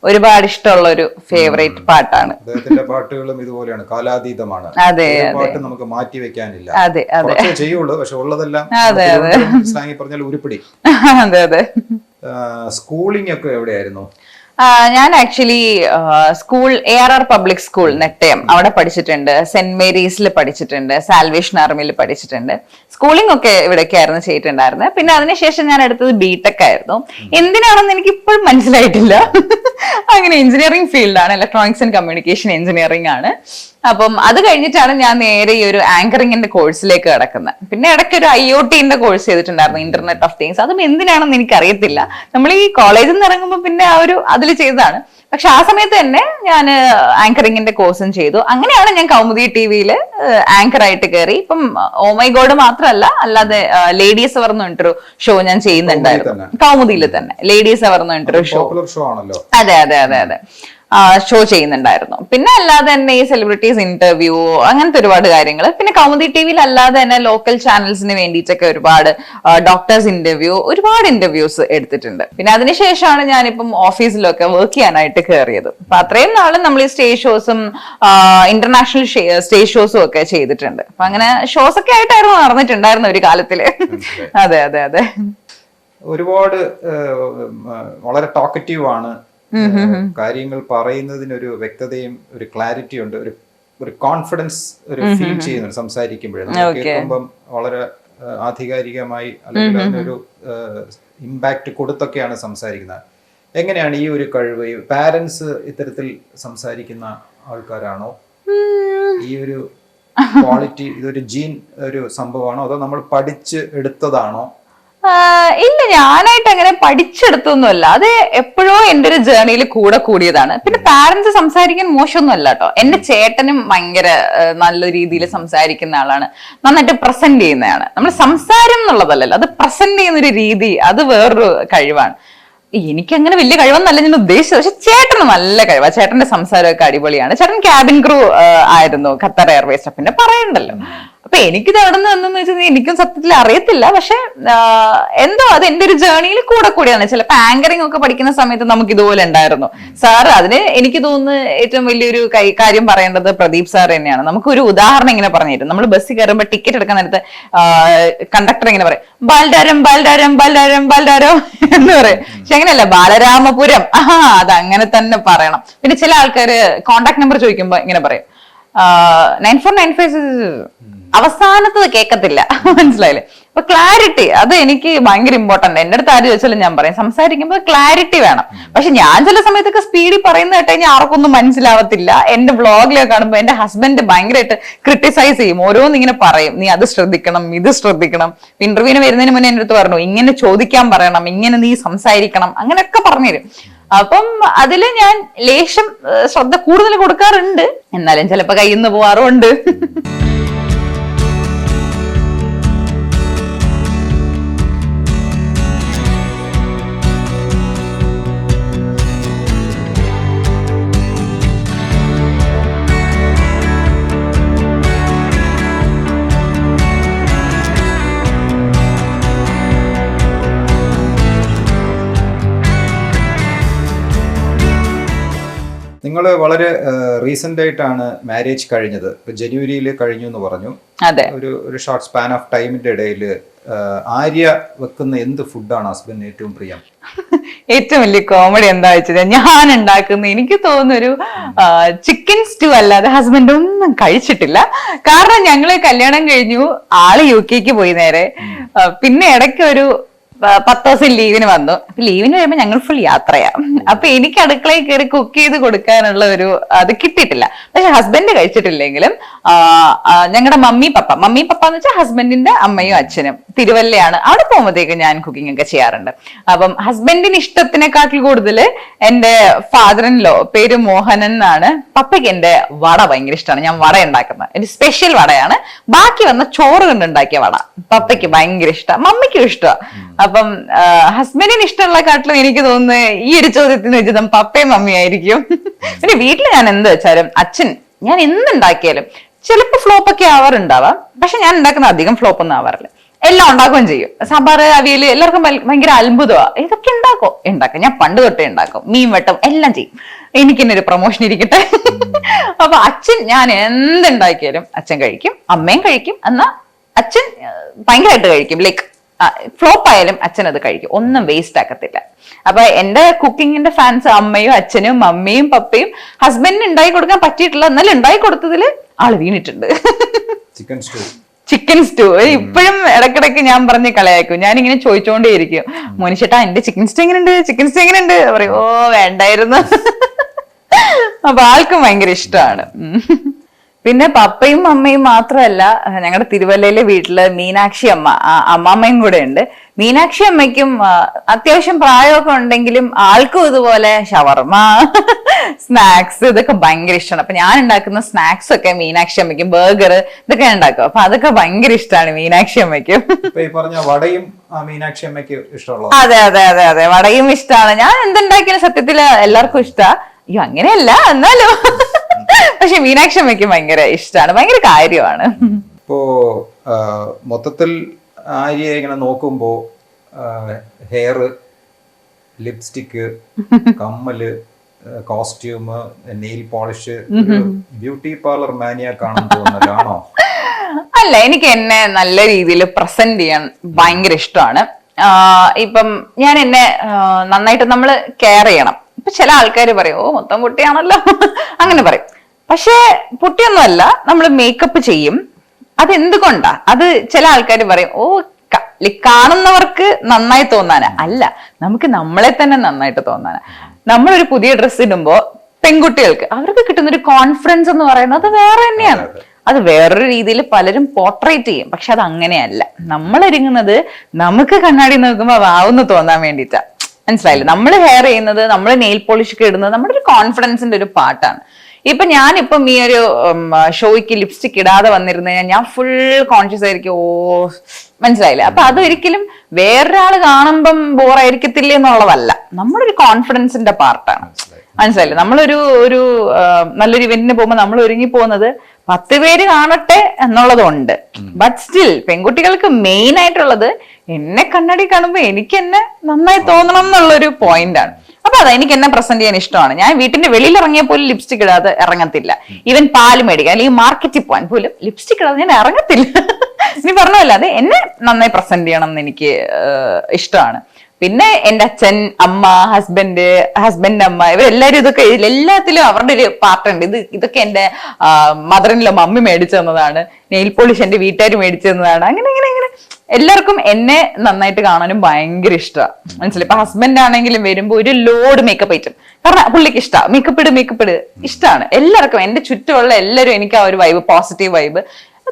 ഒരുപാട് ഇഷ്ടമുള്ള ഒരു ഫേവറേറ്റ് പാട്ടാണ്. അദ്ദേഹത്തിന്റെ പാട്ടുകളും ഇതുപോലെയാണ്, കാലാതീതമാണ്. അതെ, പാട്ട് നമുക്ക് മാറ്റി വെക്കാനില്ല. അതെ അതെ, ചെയ്യുള്ളൂ. പക്ഷെ ഉള്ളതെല്ലാം അതെ അതെ സ്ലാങ്ങി പറഞ്ഞാൽ ഉരുപ്പിടി. അതെ അതെ. സ്കൂളിംഗ് ഒക്കെ എവിടെയായിരുന്നു? ഞാൻ actually school ARR public school Nettayam അവിടെ പഠിച്ചിട്ടുണ്ട്, സെന്റ് മേരീസിൽ പഠിച്ചിട്ടുണ്ട്, സാൽവേഷൻ ആർമിയിൽ പഠിച്ചിട്ടുണ്ട്. സ്കൂളിംഗ് ഒക്കെ ഇവിടെയൊക്കെയായിരുന്നു ചെയ്തിട്ടുണ്ടായിരുന്നത്. പിന്നെ അതിനുശേഷം ഞാൻ എടുത്തത് BTech ആയിരുന്നു. എന്തിനാണെന്ന് എനിക്ക് ഇപ്പോഴും മനസ്സിലായിട്ടില്ല. അങ്ങനെ എഞ്ചിനീയറിംഗ് ഫീൽഡാണ്, ഇലക്ട്രോണിക്സ് ആൻഡ് കമ്മ്യൂണിക്കേഷൻ എഞ്ചിനീയറിംഗ് ആണ്. അപ്പം അത് കഴിഞ്ഞിട്ടാണ് ഞാൻ നേരെ ഈ ഒരു ആങ്കറിംഗിന്റെ കോഴ്സിലേക്ക് കിടക്കുന്നത്. പിന്നെ ഇടയ്ക്ക് ഒരു IoT കോഴ്സ് ചെയ്തിട്ടുണ്ടായിരുന്നു, ഇന്റർനെറ്റ് ഓഫ് തിങ്സ്. അതും എന്തിനാണെന്ന് എനിക്ക് അറിയത്തില്ല. നമ്മൾ ഈ കോളേജിൽ നിന്ന് ഇറങ്ങുമ്പോൾ പിന്നെ അതിൽ ചെയ്തതാണ്. പക്ഷെ ആ സമയത്ത് തന്നെ ഞാൻ ആങ്കറിംഗിന്റെ കോഴ്സും ചെയ്തു. അങ്ങനെയാണ് ഞാൻ കൗമുദി TV ആങ്കർ ആയിട്ട് കയറി. ഇപ്പം ഓ മൈ ഗോഡ് മാത്രമല്ല, അല്ലാതെ ലേഡീസ് അവർ എന്ന് പറഞ്ഞിട്ടൊരു ഷോ ഞാൻ ചെയ്യുന്നുണ്ടായിരുന്നു കൗമുദിയിൽ തന്നെ. ലേഡീസ് അവർ എന്ന് പറഞ്ഞിട്ടൊരു ഷോ. അതെ അതെ അതെ അതെ ഷോ ചെയ്യുന്നുണ്ടായിരുന്നു. പിന്നെ അല്ലാതെ തന്നെ ഈ സെലിബ്രിറ്റീസ് ഇന്റർവ്യൂ, അങ്ങനത്തെ ഒരുപാട് കാര്യങ്ങൾ. പിന്നെ കൗമുദി TV അല്ലാതെ തന്നെ ലോക്കൽ ചാനൽസിന് വേണ്ടിയിട്ടൊക്കെ ഒരുപാട് ഡോക്ടേഴ്സ് ഇന്റർവ്യൂ, ഒരുപാട് ഇന്റർവ്യൂസ് എടുത്തിട്ടുണ്ട്. പിന്നെ അതിനുശേഷമാണ് ഞാനിപ്പം ഓഫീസിലൊക്കെ വർക്ക് ചെയ്യാനായിട്ട് കയറിയത്. അപ്പൊ അത്രയും നാളും നമ്മൾ ഈ സ്റ്റേജ് ഷോസും ഇന്റർനാഷണൽ സ്റ്റേജ് ഷോസും ഒക്കെ ചെയ്തിട്ടുണ്ട്. അപ്പൊ അങ്ങനെ ഷോസ് ഒക്കെ ആയിട്ടായിരുന്നു നടന്നിട്ടുണ്ടായിരുന്നു ഒരു കാലത്തില്. അതെ അതെ അതെ. ഒരുപാട് വളരെ ടോക്കറ്റീവ് ആണ്, കാര്യങ്ങൾ പറയുന്നതിന് ഒരു വ്യക്തതയും ഒരു ക്ലാരിറ്റി ഉണ്ട്, ഒരു കോൺഫിഡൻസ് ഒരു ഫീൽ ചെയ്യുന്നുണ്ട് സംസാരിക്കുമ്പോഴേ. കേൾക്കുമ്പം വളരെ ആധികാരികമായി അല്ലെങ്കിൽ അതിനൊരു ഇമ്പാക്ട് കൊടുത്തൊക്കെയാണ് സംസാരിക്കുന്നത്. എങ്ങനെയാണ് ഈ ഒരു കഴിവ്? പാരന്റ്സ് ഇത്തരത്തിൽ സംസാരിക്കുന്ന ആൾക്കാരാണോ? ഈ ഒരു ക്വാളിറ്റി ഇതൊരു ജീൻ ഒരു സംഭവമാണോ, അതോ നമ്മൾ പഠിച്ച് എടുത്തതാണോ? ഇല്ല, ഞാനായിട്ട് അങ്ങനെ പഠിച്ചെടുത്തൊന്നുമല്ല. അത് എപ്പോഴോ എൻ്റെ ഒരു ജേർണിയിൽ കൂടിയതാണ്. പിന്നെ പാരന്റ്സ് സംസാരിക്കാൻ മോശമൊന്നും അല്ല കേട്ടോ. എന്റെ ചേട്ടനും ഭയങ്കര നല്ല രീതിയിൽ സംസാരിക്കുന്ന ആളാണ്, നന്നായിട്ട് പ്രസന്റ് ചെയ്യുന്നതാണ്. നമ്മൾ സംസാരം എന്നുള്ളതല്ലല്ലോ, അത് പ്രസന്റ് ചെയ്യുന്ന ഒരു രീതി, അത് വേറൊരു കഴിവാണ്. എനിക്കങ്ങനെ വലിയ കഴിവൊന്നല്ല ഞാൻ ഉദ്ദേശിച്ചത്. പക്ഷെ ചേട്ടന് നല്ല കഴിവാണ്. ചേട്ടന്റെ സംസാരമൊക്കെ അടിപൊളിയാണ്. ചേട്ടൻ ക്യാബിൻ ക്രൂ ആയിരുന്നു ഖത്തർ എയർവേസ്. പിന്നെ പറയണ്ടല്ലോ. അപ്പൊ എനിക്കിത് എവിടെ നിന്ന് വന്നെന്ന് വെച്ചാൽ എനിക്കും സത്യത്തിൽ അറിയത്തില്ല. പക്ഷെ എന്തോ അത് എന്റെ ഒരു ജേർണിയിൽ കൂടിയാണ്. ചിലപ്പോ ആങ്കറിംഗ് ഒക്കെ പഠിക്കുന്ന സമയത്ത് നമുക്ക് ഇതുപോലെ ഉണ്ടായിരുന്നു. സാർ അതിന് എനിക്ക് തോന്നുന്നു ഏറ്റവും വലിയൊരു കാര്യം പറയേണ്ടത് പ്രദീപ് സാർ തന്നെയാണ്. നമുക്ക് ഒരു ഉദാഹരണം ഇങ്ങനെ പറഞ്ഞു തരും. നമ്മൾ ബസ്സിൽ കയറുമ്പോൾ ടിക്കറ്റ് എടുക്കാൻ നേരത്ത് കണ്ടക്ടർ ഇങ്ങനെ പറയും, ബാൽഡാരം ബാൽഡാരം ബാൽഡാരം ബാൽഡാരം എന്ന് പറയും. പക്ഷെ അങ്ങനെയല്ല, ബാലരാമപുരം. അത് അങ്ങനെ തന്നെ പറയണം. പിന്നെ ചില ആൾക്കാര് കോണ്ടാക്ട് നമ്പർ ചോദിക്കുമ്പോ ഇങ്ങനെ പറയും 9495. അവസാനത്തത് കേൾക്കത്തില്ല. മനസ്സിലായില്ലേ? അപ്പൊ ക്ലാരിറ്റി അത് എനിക്ക് ഭയങ്കര ഇമ്പോർട്ടന്റ്. എന്റെ അടുത്ത് ആര് ചോദിച്ചാലും ഞാൻ പറയും, സംസാരിക്കുമ്പോൾ ക്ലാരിറ്റി വേണം. പക്ഷെ ഞാൻ ചില സമയത്തൊക്കെ സ്പീഡിൽ പറയുന്ന കേട്ട് കഴിഞ്ഞാൽ ആർക്കൊന്നും മനസ്സിലാവത്തില്ല. എന്റെ വ്ളോഗിലൊക്കെ കാണുമ്പോൾ എന്റെ ഹസ്ബൻഡ് ഭയങ്കരമായിട്ട് ക്രിട്ടിസൈസ് ചെയ്യും. ഓരോന്ന് ഇങ്ങനെ പറയും, നീ അത് ശ്രദ്ധിക്കണം, ഇത് ശ്രദ്ധിക്കണം. ഇന്റർവ്യൂവിന് വരുന്നതിന് മുന്നേ എന്റെ അടുത്ത് പറഞ്ഞു, ഇങ്ങനെ ചോദിക്കാൻ പറയണം, ഇങ്ങനെ നീ സംസാരിക്കണം, അങ്ങനെയൊക്കെ പറഞ്ഞുതരും. അപ്പം അതില് ഞാൻ ലേശം ശ്രദ്ധ കൂടുതൽ കൊടുക്കാറുണ്ട്. എന്നാലും ചിലപ്പോ കയ്യിൽ നിന്ന് പോവാറുണ്ട്. നിങ്ങൾ വളരെ റീസെന്റ് ആയിട്ടാണ് മാരേജ് കഴിഞ്ഞത്. ഇപ്പൊ ജനുവരിയിൽ കഴിഞ്ഞു എന്ന് പറഞ്ഞു. ഒരു ഷോർട്ട് സ്പാൻ ഓഫ് ടൈമിന്റെ ഇടയിൽ ആര്യ വെക്കുന്ന എന്ത് ഫുഡാണ് ഹസ്ബൻഡിന് ഏറ്റവും പ്രിയം? ഏറ്റവും വലിയ കോമഡി എന്താ വെച്ചാൽ, ഞാൻ ഉണ്ടാക്കുന്ന എനിക്ക് തോന്നുന്നൊരു ചിക്കൻ സ്റ്റൂ അല്ലാതെ ഹസ്ബൻഡ് ഒന്നും കഴിച്ചിട്ടില്ല. കാരണം ഞങ്ങള് കല്യാണം കഴിഞ്ഞു, ആള് UK പോയി നേരെ. പിന്നെ ഇടയ്ക്ക് ഒരു 10 ദിവസം ലീവിന് വന്നു. അപ്പൊ ലീവിന് വരുമ്പോ ഞങ്ങൾ ഫുൾ യാത്രയാ. അപ്പൊ എനിക്ക് അടുക്കളയിൽ കയറി കുക്ക് ചെയ്ത് കൊടുക്കാനുള്ള ഒരു അത് കിട്ടിയിട്ടില്ല. പക്ഷെ ഹസ്ബൻഡ് കഴിച്ചിട്ടില്ലെങ്കിലും ഞങ്ങളുടെ മമ്മി പപ്പ എന്ന് വെച്ചാൽ ഹസ്ബൻഡിന്റെ അമ്മയും അച്ഛനും തിരുവല്ലയാണ്. അവിടെ പോകുമ്പോഴത്തേക്ക് ഞാൻ കുക്കിംഗ് ഒക്കെ ചെയ്യാറുണ്ട്. അപ്പം ഹസ്ബൻഡിന് ഇഷ്ടത്തിനെക്കാട്ടിൽ കൂടുതൽ എന്റെ ഫാദറിൻലോ പേര് മോഹനൻ എന്നാണ്. പപ്പയ്ക്ക് എന്റെ വട ഭയങ്കര ഇഷ്ടമാണ്. ഞാൻ വട ഉണ്ടാക്കുന്നത് എന്റെ സ്പെഷ്യൽ വടയാണ്. ബാക്കി വന്ന ചോറ് കൊണ്ടുണ്ടാക്കിയ വട പപ്പയ്ക്ക് ഭയങ്കര ഇഷ്ടമാണ്, മമ്മിക്കും ഇഷ്ടമാണ്. അപ്പം ഹസ്ബൻഡിന് ഇഷ്ടമുള്ള കാട്ടിലും എനിക്ക് തോന്നുന്നത് ഈ ഒരു ചോദ്യത്തിന് ഉചിതം പപ്പയും മമ്മിയായിരിക്കും. പിന്നെ വീട്ടിൽ ഞാൻ എന്ത് വെച്ചാലും അച്ഛൻ ഞാൻ എന്തുണ്ടാക്കിയാലും ചിലപ്പോൾ ഫ്ലോപ്പ് ഒക്കെ ആവാറുണ്ടാവാം. പക്ഷെ ഞാൻ ഉണ്ടാക്കുന്ന അധികം ഫ്ലോപ്പ് ഒന്നും ആവാറില്ല. എല്ലാം ഉണ്ടാക്കുകയും ചെയ്യും. സാമ്പാർ, അവിയൽ എല്ലാവർക്കും ഭയങ്കര അത്ഭുതമാണ്. ഇതൊക്കെ ഉണ്ടാക്കാം. ഞാൻ പണ്ട് തൊട്ടേ ഉണ്ടാക്കും. മീൻ വെട്ടം എല്ലാം ചെയ്യും. എനിക്കെന്നെ ഒരു പ്രൊമോഷൻ ഇരിക്കട്ടെ. അപ്പൊ അച്ഛൻ ഞാൻ എന്തുണ്ടാക്കിയാലും അച്ഛൻ കഴിക്കും, അമ്മയും കഴിക്കും. എന്നാ അച്ഛൻ ഭയങ്കരമായിട്ട് കഴിക്കും. ലൈക്ക് ഫ്ലോപ്പ് ആയാലും അച്ഛൻ അത് കഴിക്കും, ഒന്നും വേസ്റ്റ് ആക്കത്തില്ല. അപ്പൊ എന്റെ കുക്കിങ്ങിന്റെ ഫാൻസ് അമ്മയും അച്ഛനും മമ്മിയും പപ്പയും. ഹസ്ബൻഡിന് ഉണ്ടാക്കി കൊടുക്കാൻ പറ്റിയിട്ടില്ല, എന്നാലും ഉണ്ടാക്കി കൊടുത്തതില് ആള് വീണിട്ടുണ്ട്. ചിക്കൻ സ്റ്റൂ ഇപ്പോഴും ഇടക്കിടക്ക് ഞാൻ പറഞ്ഞ് കളയാക്കും. ഞാനിങ്ങനെ ചോദിച്ചോണ്ടേയിരിക്കും, മോനിച്ചേട്ടാ എന്റെ ചിക്കൻ സ്റ്റൂ എങ്ങനെയുണ്ട് പറയും. ഓ വേണ്ടായിരുന്നു. അപ്പൊ ആൾക്കും ഭയങ്കര ഇഷ്ടമാണ്. പിന്നെ പപ്പയും അമ്മയും മാത്രമല്ല, ഞങ്ങളുടെ തിരുവല്ലയിലെ വീട്ടില് മീനാക്ഷി അമ്മാമ്മയും കൂടെ ഉണ്ട്. മീനാക്ഷി അമ്മയ്ക്കും അത്യാവശ്യം പ്രായമൊക്കെ ഉണ്ടെങ്കിലും ആൾക്കും ഇതുപോലെ ഷവർമ, സ്നാക്സ് ഇതൊക്കെ ഭയങ്കര ഇഷ്ടമാണ്. അപ്പൊ ഞാൻ ഉണ്ടാക്കുന്ന സ്നാക്സ് ഒക്കെ മീനാക്ഷി അമ്മയ്ക്കും, ബർഗർ ഇതൊക്കെ ഉണ്ടാക്കും. അപ്പൊ അതൊക്കെ ഭയങ്കര ഇഷ്ടമാണ് മീനാക്ഷി അമ്മയ്ക്കും. വടയും മീനാക്ഷി അമ്മയ്ക്ക് ഇഷ്ടമുള്ള? അതെ അതെ അതെ അതെ, വടയും ഇഷ്ടമാണ്. ഞാൻ എന്തുണ്ടാക്കിയാലും സത്യത്തില് എല്ലാവർക്കും ഇഷ്ടാ. അയ്യോ അങ്ങനെയല്ല എന്നാലും, പക്ഷെ മീനാക്ഷി അമ്മയ്ക്ക് ഭയങ്കര ഇഷ്ടമാണ്, ഭയങ്കര കാര്യമാണ്. ഇപ്പോ മൊത്തത്തിൽ ആര്യ ഇങ്ങനെ നോക്കുമ്പോ ഹെയർ, ലിപ്സ്റ്റിക്ക്, കമ്മല്, costume, nail polish, beauty parlour mania കാണാൻ തോന്നുന്നതാണോ? അല്ല, എനിക്ക് എന്നെ നല്ല രീതിയിൽ പ്രസന്റ് ചെയ്യാൻ ഭയങ്കര ഇഷ്ടമാണ്. ഇപ്പം ഞാൻ എന്നെ നന്നായിട്ട് നമ്മള് കെയർ ചെയ്യണം. ഇപ്പൊ ചില ആൾക്കാർ പറയും, ഓ മൊത്തം പൊട്ടിയാണല്ലോ അങ്ങനെ പറയും. പക്ഷെ പൊട്ടിയൊന്നുമല്ല, നമ്മൾ മേക്കപ്പ് ചെയ്യും. അതെന്തുകൊണ്ടാ? അത് ചില ആൾക്കാർ പറയും, ഓ കാണുന്നവർക്ക് നന്നായി തോന്നാനാ. അല്ല, നമുക്ക് നമ്മളെ തന്നെ നന്നായിട്ട് തോന്നാനാ. നമ്മളൊരു പുതിയ ഡ്രസ്സ് ഇടുമ്പോ പെൺകുട്ടികൾക്ക് അവർക്ക് കിട്ടുന്ന ഒരു കോൺഫിഡൻസ് എന്ന് പറയുന്നത് അത് വേറെ തന്നെയാണ്. അത് വേറൊരു രീതിയിൽ പലരും പോർട്രേറ്റ് ചെയ്യും. പക്ഷെ അത് അങ്ങനെയല്ല. നമ്മൾ ഒരുങ്ങുന്നത് നമുക്ക് കണ്ണാടി നോക്കുമ്പോ വാവെന്ന് തോന്നാൻ വേണ്ടിയിട്ടാ. മനസ്സിലായില്ലേ? നമ്മൾ ഹെയർ ചെയ്യുന്നത്, നമ്മൾ നെയിൽ പോളിഷ് ഒക്കെ ഇടുന്നത് നമ്മുടെ ഒരു കോൺഫിഡൻസിന്റെ ഒരു പാർട്ടാണ്. ഇപ്പൊ ഞാനിപ്പം ഈ ഒരു ഷോയ്ക്ക് ലിപ്സ്റ്റിക് ഇടാതെ വന്നിരുന്നു കഴിഞ്ഞാൽ ഞാൻ ഫുൾ കോൺഷ്യസ് ആയിരിക്കും. ഓ മനസ്സിലായില്ലേ? അപ്പൊ അതൊരിക്കലും വേറൊരാള് കാണുമ്പം ബോറായിരിക്കത്തില്ല എന്നുള്ളതല്ല, നമ്മുടെ ഒരു കോൺഫിഡൻസിന്റെ പാർട്ടാണ്. മനസ്സിലായില്ലേ? നമ്മളൊരു നല്ലൊരു ഇവന്റിന് പോകുമ്പോൾ നമ്മൾ ഒരുങ്ങി പോകുന്നത് 10 പേര് കാണട്ടെ എന്നുള്ളതുണ്ട്. ബട്ട് സ്റ്റിൽ പെൺകുട്ടികൾക്ക് മെയിൻ ആയിട്ടുള്ളത് എന്നെ കണ്ണാടി കാണുമ്പോ എനിക്ക് എന്നെ നന്നായി തോന്നണം എന്നുള്ളൊരു പോയിന്റ് ആണ്. അപ്പൊ അതാ എനിക്ക് എന്നെ പ്രസന്റ് ചെയ്യാൻ ഇഷ്ടമാണ്. ഞാൻ വീട്ടിന്റെ വെളിയിൽ ഇറങ്ങിയ പോലും ലിപ്സ്റ്റിക് ഇടാതെ ഇറങ്ങത്തില്ല. ഈവൻ പാല് മേടിക്കാൻ അല്ലെങ്കിൽ മാർക്കറ്റിൽ പോകാൻ പോലും ലിപ്സ്റ്റിക് ഇടാതെ ഞാൻ ഇറങ്ങത്തില്ല. ഇനി പറഞ്ഞല്ലാതെ എന്നെ നന്നായി പ്രസന്റ് ചെയ്യണം എന്ന് എനിക്ക് ഇഷ്ടമാണ്. പിന്നെ എന്റെ അച്ഛൻ, അമ്മ, ഹസ്ബൻഡ് അമ്മ, ഇവരെല്ലാരും ഇതൊക്കെ എല്ലാത്തിലും അവരുടെ ഒരു പാർട്ടുണ്ട്. ഇതൊക്കെ എന്റെ മദറിനിലോ മമ്മി മേടിച്ചു തന്നതാണ്, നെയിൽ പോളിഷ് എന്റെ വീട്ടുകാർ മേടിച്ചു തന്നതാണ്. അങ്ങനെ അങ്ങനെ അങ്ങനെ എല്ലാവർക്കും എന്നെ നന്നായിട്ട് കാണാനും ഭയങ്കര ഇഷ്ടമാണ്. മനസ്സിലായി? ഇപ്പൊ ഹസ്ബൻഡ് ആണെങ്കിലും വരുമ്പോ ഒരു ലോഡ് മേക്കപ്പ് ഐറ്റം, കാരണം പുള്ളിക്ക് ഇഷ്ടമാണ്. മേക്കപ്പ് ഇട് ഇഷ്ടമാണ് എല്ലാവർക്കും. എന്റെ ചുറ്റുമുള്ള എല്ലാവരും എനിക്ക് ആ ഒരു വൈബ്, പോസിറ്റീവ് വൈബ്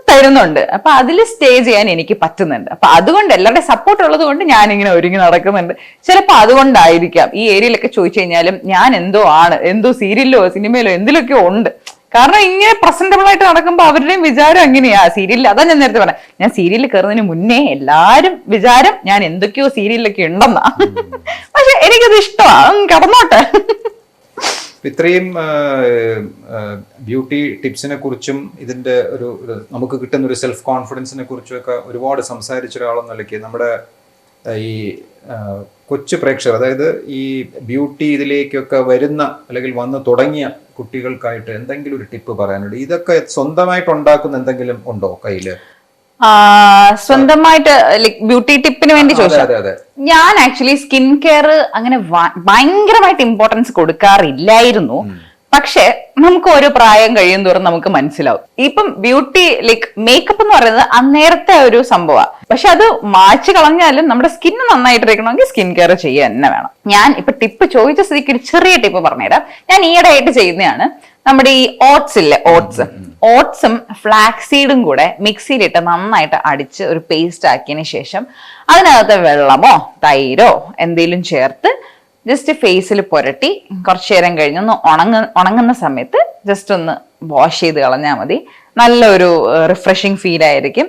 തരുന്നുണ്ട്. അപ്പൊ അതിൽ സ്റ്റേ ചെയ്യാൻ എനിക്ക് പറ്റുന്നുണ്ട്. അപ്പൊ അതുകൊണ്ട് എല്ലാവരുടെ സപ്പോർട്ട് ഉള്ളത് കൊണ്ട് ഞാൻ ഇങ്ങനെ ഒരുങ്ങി നടക്കുന്നുണ്ട്. ചിലപ്പോ അതുകൊണ്ടായിരിക്കാം ഈ ഏരിയയിലൊക്കെ ചോദിച്ചു കഴിഞ്ഞാലും ഞാൻ എന്തോ സീരിയലിലോ സിനിമയിലോ എന്തിലൊക്കെയോ ഉണ്ട്. കാരണം ഇങ്ങനെ പ്രസന്റബിൾ ആയിട്ട് നടക്കുമ്പോ അവരുടെയും വിചാരം അങ്ങനെയാ. സീരിയലിൽ അതാ ഞാൻ നേരത്തെ പറഞ്ഞത്, ഞാൻ സീരിയലിൽ കയറുന്നതിന് മുന്നേ എല്ലാരും വിചാരം ഞാൻ എന്തൊക്കെയോ സീരിയലിലൊക്കെ ഉണ്ടെന്നാ. പക്ഷെ എനിക്കത് ഇഷ്ടമാണ്, കടന്നോട്ടെ. ഇത്രയും ബ്യൂട്ടി ടിപ്സിനെ കുറിച്ചും ഇതിന്റെ ഒരു നമുക്ക് കിട്ടുന്ന ഒരു സെൽഫ് കോൺഫിഡൻസിനെ കുറിച്ചും ഒക്കെ ഒരുപാട് സംസാരിച്ച ഒരാളെന്ന നിലയ്ക്ക് നമ്മുടെ ഈ കൊച്ചു പ്രേക്ഷകർ, അതായത് ഈ ബ്യൂട്ടി ഇതിലേക്കൊക്കെ വരുന്ന അല്ലെങ്കിൽ വന്ന് തുടങ്ങിയ കുട്ടികൾക്കായിട്ട് എന്തെങ്കിലും ഒരു ടിപ്പ് പറയാനുണ്ട്? ഇതൊക്കെ സ്വന്തമായിട്ട് ഉണ്ടാക്കുന്ന എന്തെങ്കിലും ഉണ്ടോ കയ്യില്? സ്വന്തമായിട്ട് ബ്യൂട്ടി ടിപ്പിന് വേണ്ടി ചോദിച്ചാൽ ഞാൻ ആക്ച്വലി സ്കിൻ കെയർ അങ്ങനെ ഭയങ്കരമായിട്ട് ഇമ്പോർട്ടൻസ് കൊടുക്കാറില്ലായിരുന്നു. പക്ഷെ നമുക്ക് ഓരോ പ്രായം കഴിയും തോറും നമുക്ക് മനസ്സിലാവും. ഇപ്പം ബ്യൂട്ടി മേക്കപ്പ് എന്ന് പറയുന്നത് അന്നേരത്തെ ഒരു സംഭവമാണ്. പക്ഷെ അത് മായ്ച്ചു കളഞ്ഞാലും നമ്മുടെ സ്കിൻ നന്നായിട്ടിരിക്കണമെങ്കിൽ സ്കിൻ കെയർ ചെയ്യുക തന്നെ വേണം. ഞാൻ ഇപ്പൊ ടിപ്പ് ചോദിച്ച സ്ഥിതിക്ക് ഒരു ചെറിയ ടിപ്പ് പറഞ്ഞുതരാം. ഞാൻ ഈയിടെ ആയിട്ട് ചെയ്യുന്നതാണ്. നമ്മുടെ ഈ ഓട്സ് ഇല്ലേ, ഓട്സും ഫ്ലാക്സീഡും കൂടെ മിക്സിയിലിട്ട് നന്നായിട്ട് അടിച്ച് ഒരു പേസ്റ്റ് ആക്കിയതിന് ശേഷം അതിനകത്ത് വെള്ളമോ തൈരോ എന്തെങ്കിലും ചേർത്ത് ജസ്റ്റ് ഫേസിൽ പുരട്ടി കുറച്ചു നേരം കഴിഞ്ഞൊന്ന് ഉണങ്ങുന്ന സമയത്ത് ജസ്റ്റ് ഒന്ന് വാഷ് ചെയ്ത് കളഞ്ഞാൽ മതി. നല്ലൊരു റിഫ്രഷിങ് ഫീൽ ആയിരിക്കും.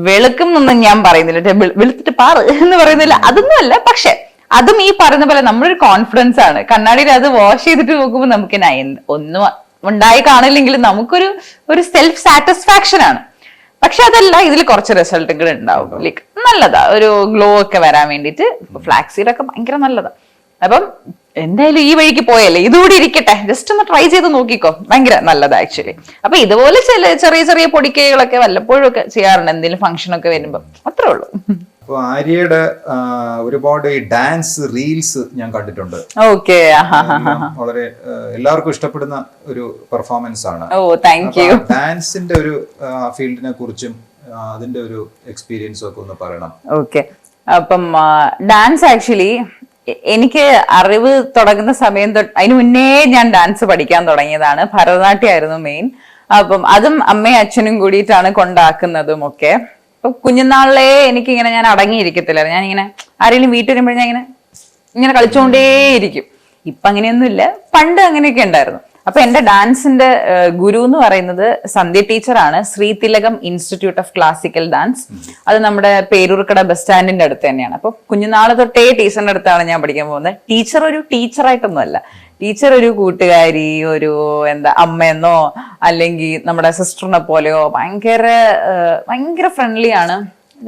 വെളുക്കും എന്നൊന്നും ഞാൻ പറയുന്നില്ല, വെളുത്തിട്ട് പാറ് എന്ന് പറയുന്നില്ല, അതൊന്നുമല്ല. പക്ഷെ അതും ഈ പറയുന്ന പോലെ നമ്മളൊരു കോൺഫിഡൻസ് ആണ്. കണ്ണാടിയിൽ അത് വാഷ് ചെയ്തിട്ട് നോക്കുമ്പോൾ നമുക്ക് ഒന്നും ഉണ്ടായി കാണില്ലെങ്കിലും നമുക്കൊരു സെൽഫ് സാറ്റിസ്ഫാക്ഷൻ ആണ്. പക്ഷെ അതല്ല, ഇതിൽ കുറച്ച് റിസൾട്ടുകൾ ഉണ്ടാവും. നല്ലതാ, ഒരു ഗ്ലോ ഒക്കെ വരാൻ വേണ്ടിയിട്ട് ഫ്ലാക്സീഡ് ഒക്കെ ഭയങ്കര നല്ലതാ. അപ്പം എന്തായാലും ഈ വഴിക്ക് പോയല്ലേ, ഇതുകൂടി ഇരിക്കട്ടെ, ജസ്റ്റ് ഒന്ന് ട്രൈ ചെയ്ത് നോക്കിക്കോ, ഭയങ്കര നല്ലതാ ആക്ച്വലി. അപ്പൊ ഇതുപോലെ ചെറിയ ചെറിയ പൊടിക്കൈകളൊക്കെ വല്ലപ്പോഴും ഒക്കെ ചെയ്യാറുണ്ട് എന്തെങ്കിലും ഫംഗ്ഷൻ ഒക്കെ വരുമ്പോ, അത്രേ ഉള്ളൂ. അപ്പോൾ ആര്യയുടെ ഒരുപാട് ഈ ഡാൻസ് റീൽസ് ഞാൻ കണ്ടിട്ടുണ്ട്. ഓക്കെ, വളരെ എല്ലാവർക്കും ഇഷ്ടപ്പെടുന്ന ഒരു പെർഫോമൻസ് ആണ്. ഓ താങ്ക് യു. ഡാൻസിന്റെ ഒരു ഫീൽഡിനെ കുറിച്ചും അതിന്റെ ഒരു എക്സ്പീരിയൻസും ഒക്കെ ഒന്ന് പറയണം. ഓക്കെ, അപ്പം ഡാൻസ് ആക്ച്വലി എനിക്ക് അറിവ് തുടങ്ങുന്ന സമയം തൊട്ട് അതിന് മുന്നേ ഞാൻ ഡാൻസ് പഠിക്കാൻ തുടങ്ങിയതാണ്. ഭരതനാട്യമായിരുന്നു മെയിൻ. അപ്പം അതും അമ്മയും അച്ഛനും കൂടിയിട്ടാണ് കൊണ്ടാക്കുന്നതും ഒക്കെ. അപ്പൊ കുഞ്ഞുനാളിലേ എനിക്കിങ്ങനെ ഞാൻ അടങ്ങിയിരിക്കത്തില്ല. ഞാനിങ്ങനെ ആരെങ്കിലും വീട്ടിൽ വരുമ്പോഴേ ഞാൻ ഇങ്ങനെ കളിച്ചുകൊണ്ടേയിരിക്കും. ഇപ്പൊ അങ്ങനെയൊന്നുമില്ല, പണ്ട് അങ്ങനെയൊക്കെ ഉണ്ടായിരുന്നു. അപ്പൊ എന്റെ ഡാൻസിന്റെ ഗുരു എന്ന് പറയുന്നത് സന്ധ്യ ടീച്ചറാണ്. ശ്രീതിലകം ഇൻസ്റ്റിറ്റ്യൂട്ട് ഓഫ് ക്ലാസിക്കൽ ഡാൻസ്. അത് നമ്മുടെ പേരൂർക്കട ബസ് സ്റ്റാൻഡിന്റെ അടുത്ത് തന്നെയാണ്. അപ്പൊ കുഞ്ഞുനാള് തൊട്ടേ ടീച്ചറിന്റെ അടുത്താണ് ഞാൻ പഠിക്കാൻ പോകുന്നത്. ടീച്ചർ ഒരു ടീച്ചറായിട്ടൊന്നും അല്ല, ടീച്ചർ ഒരു കൂട്ടുകാരി, ഒരു അമ്മയെന്നോ അല്ലെങ്കിൽ നമ്മുടെ സിസ്റ്ററിനെ പോലെയോ ഭയങ്കര ഫ്രണ്ട്ലി ആണ്.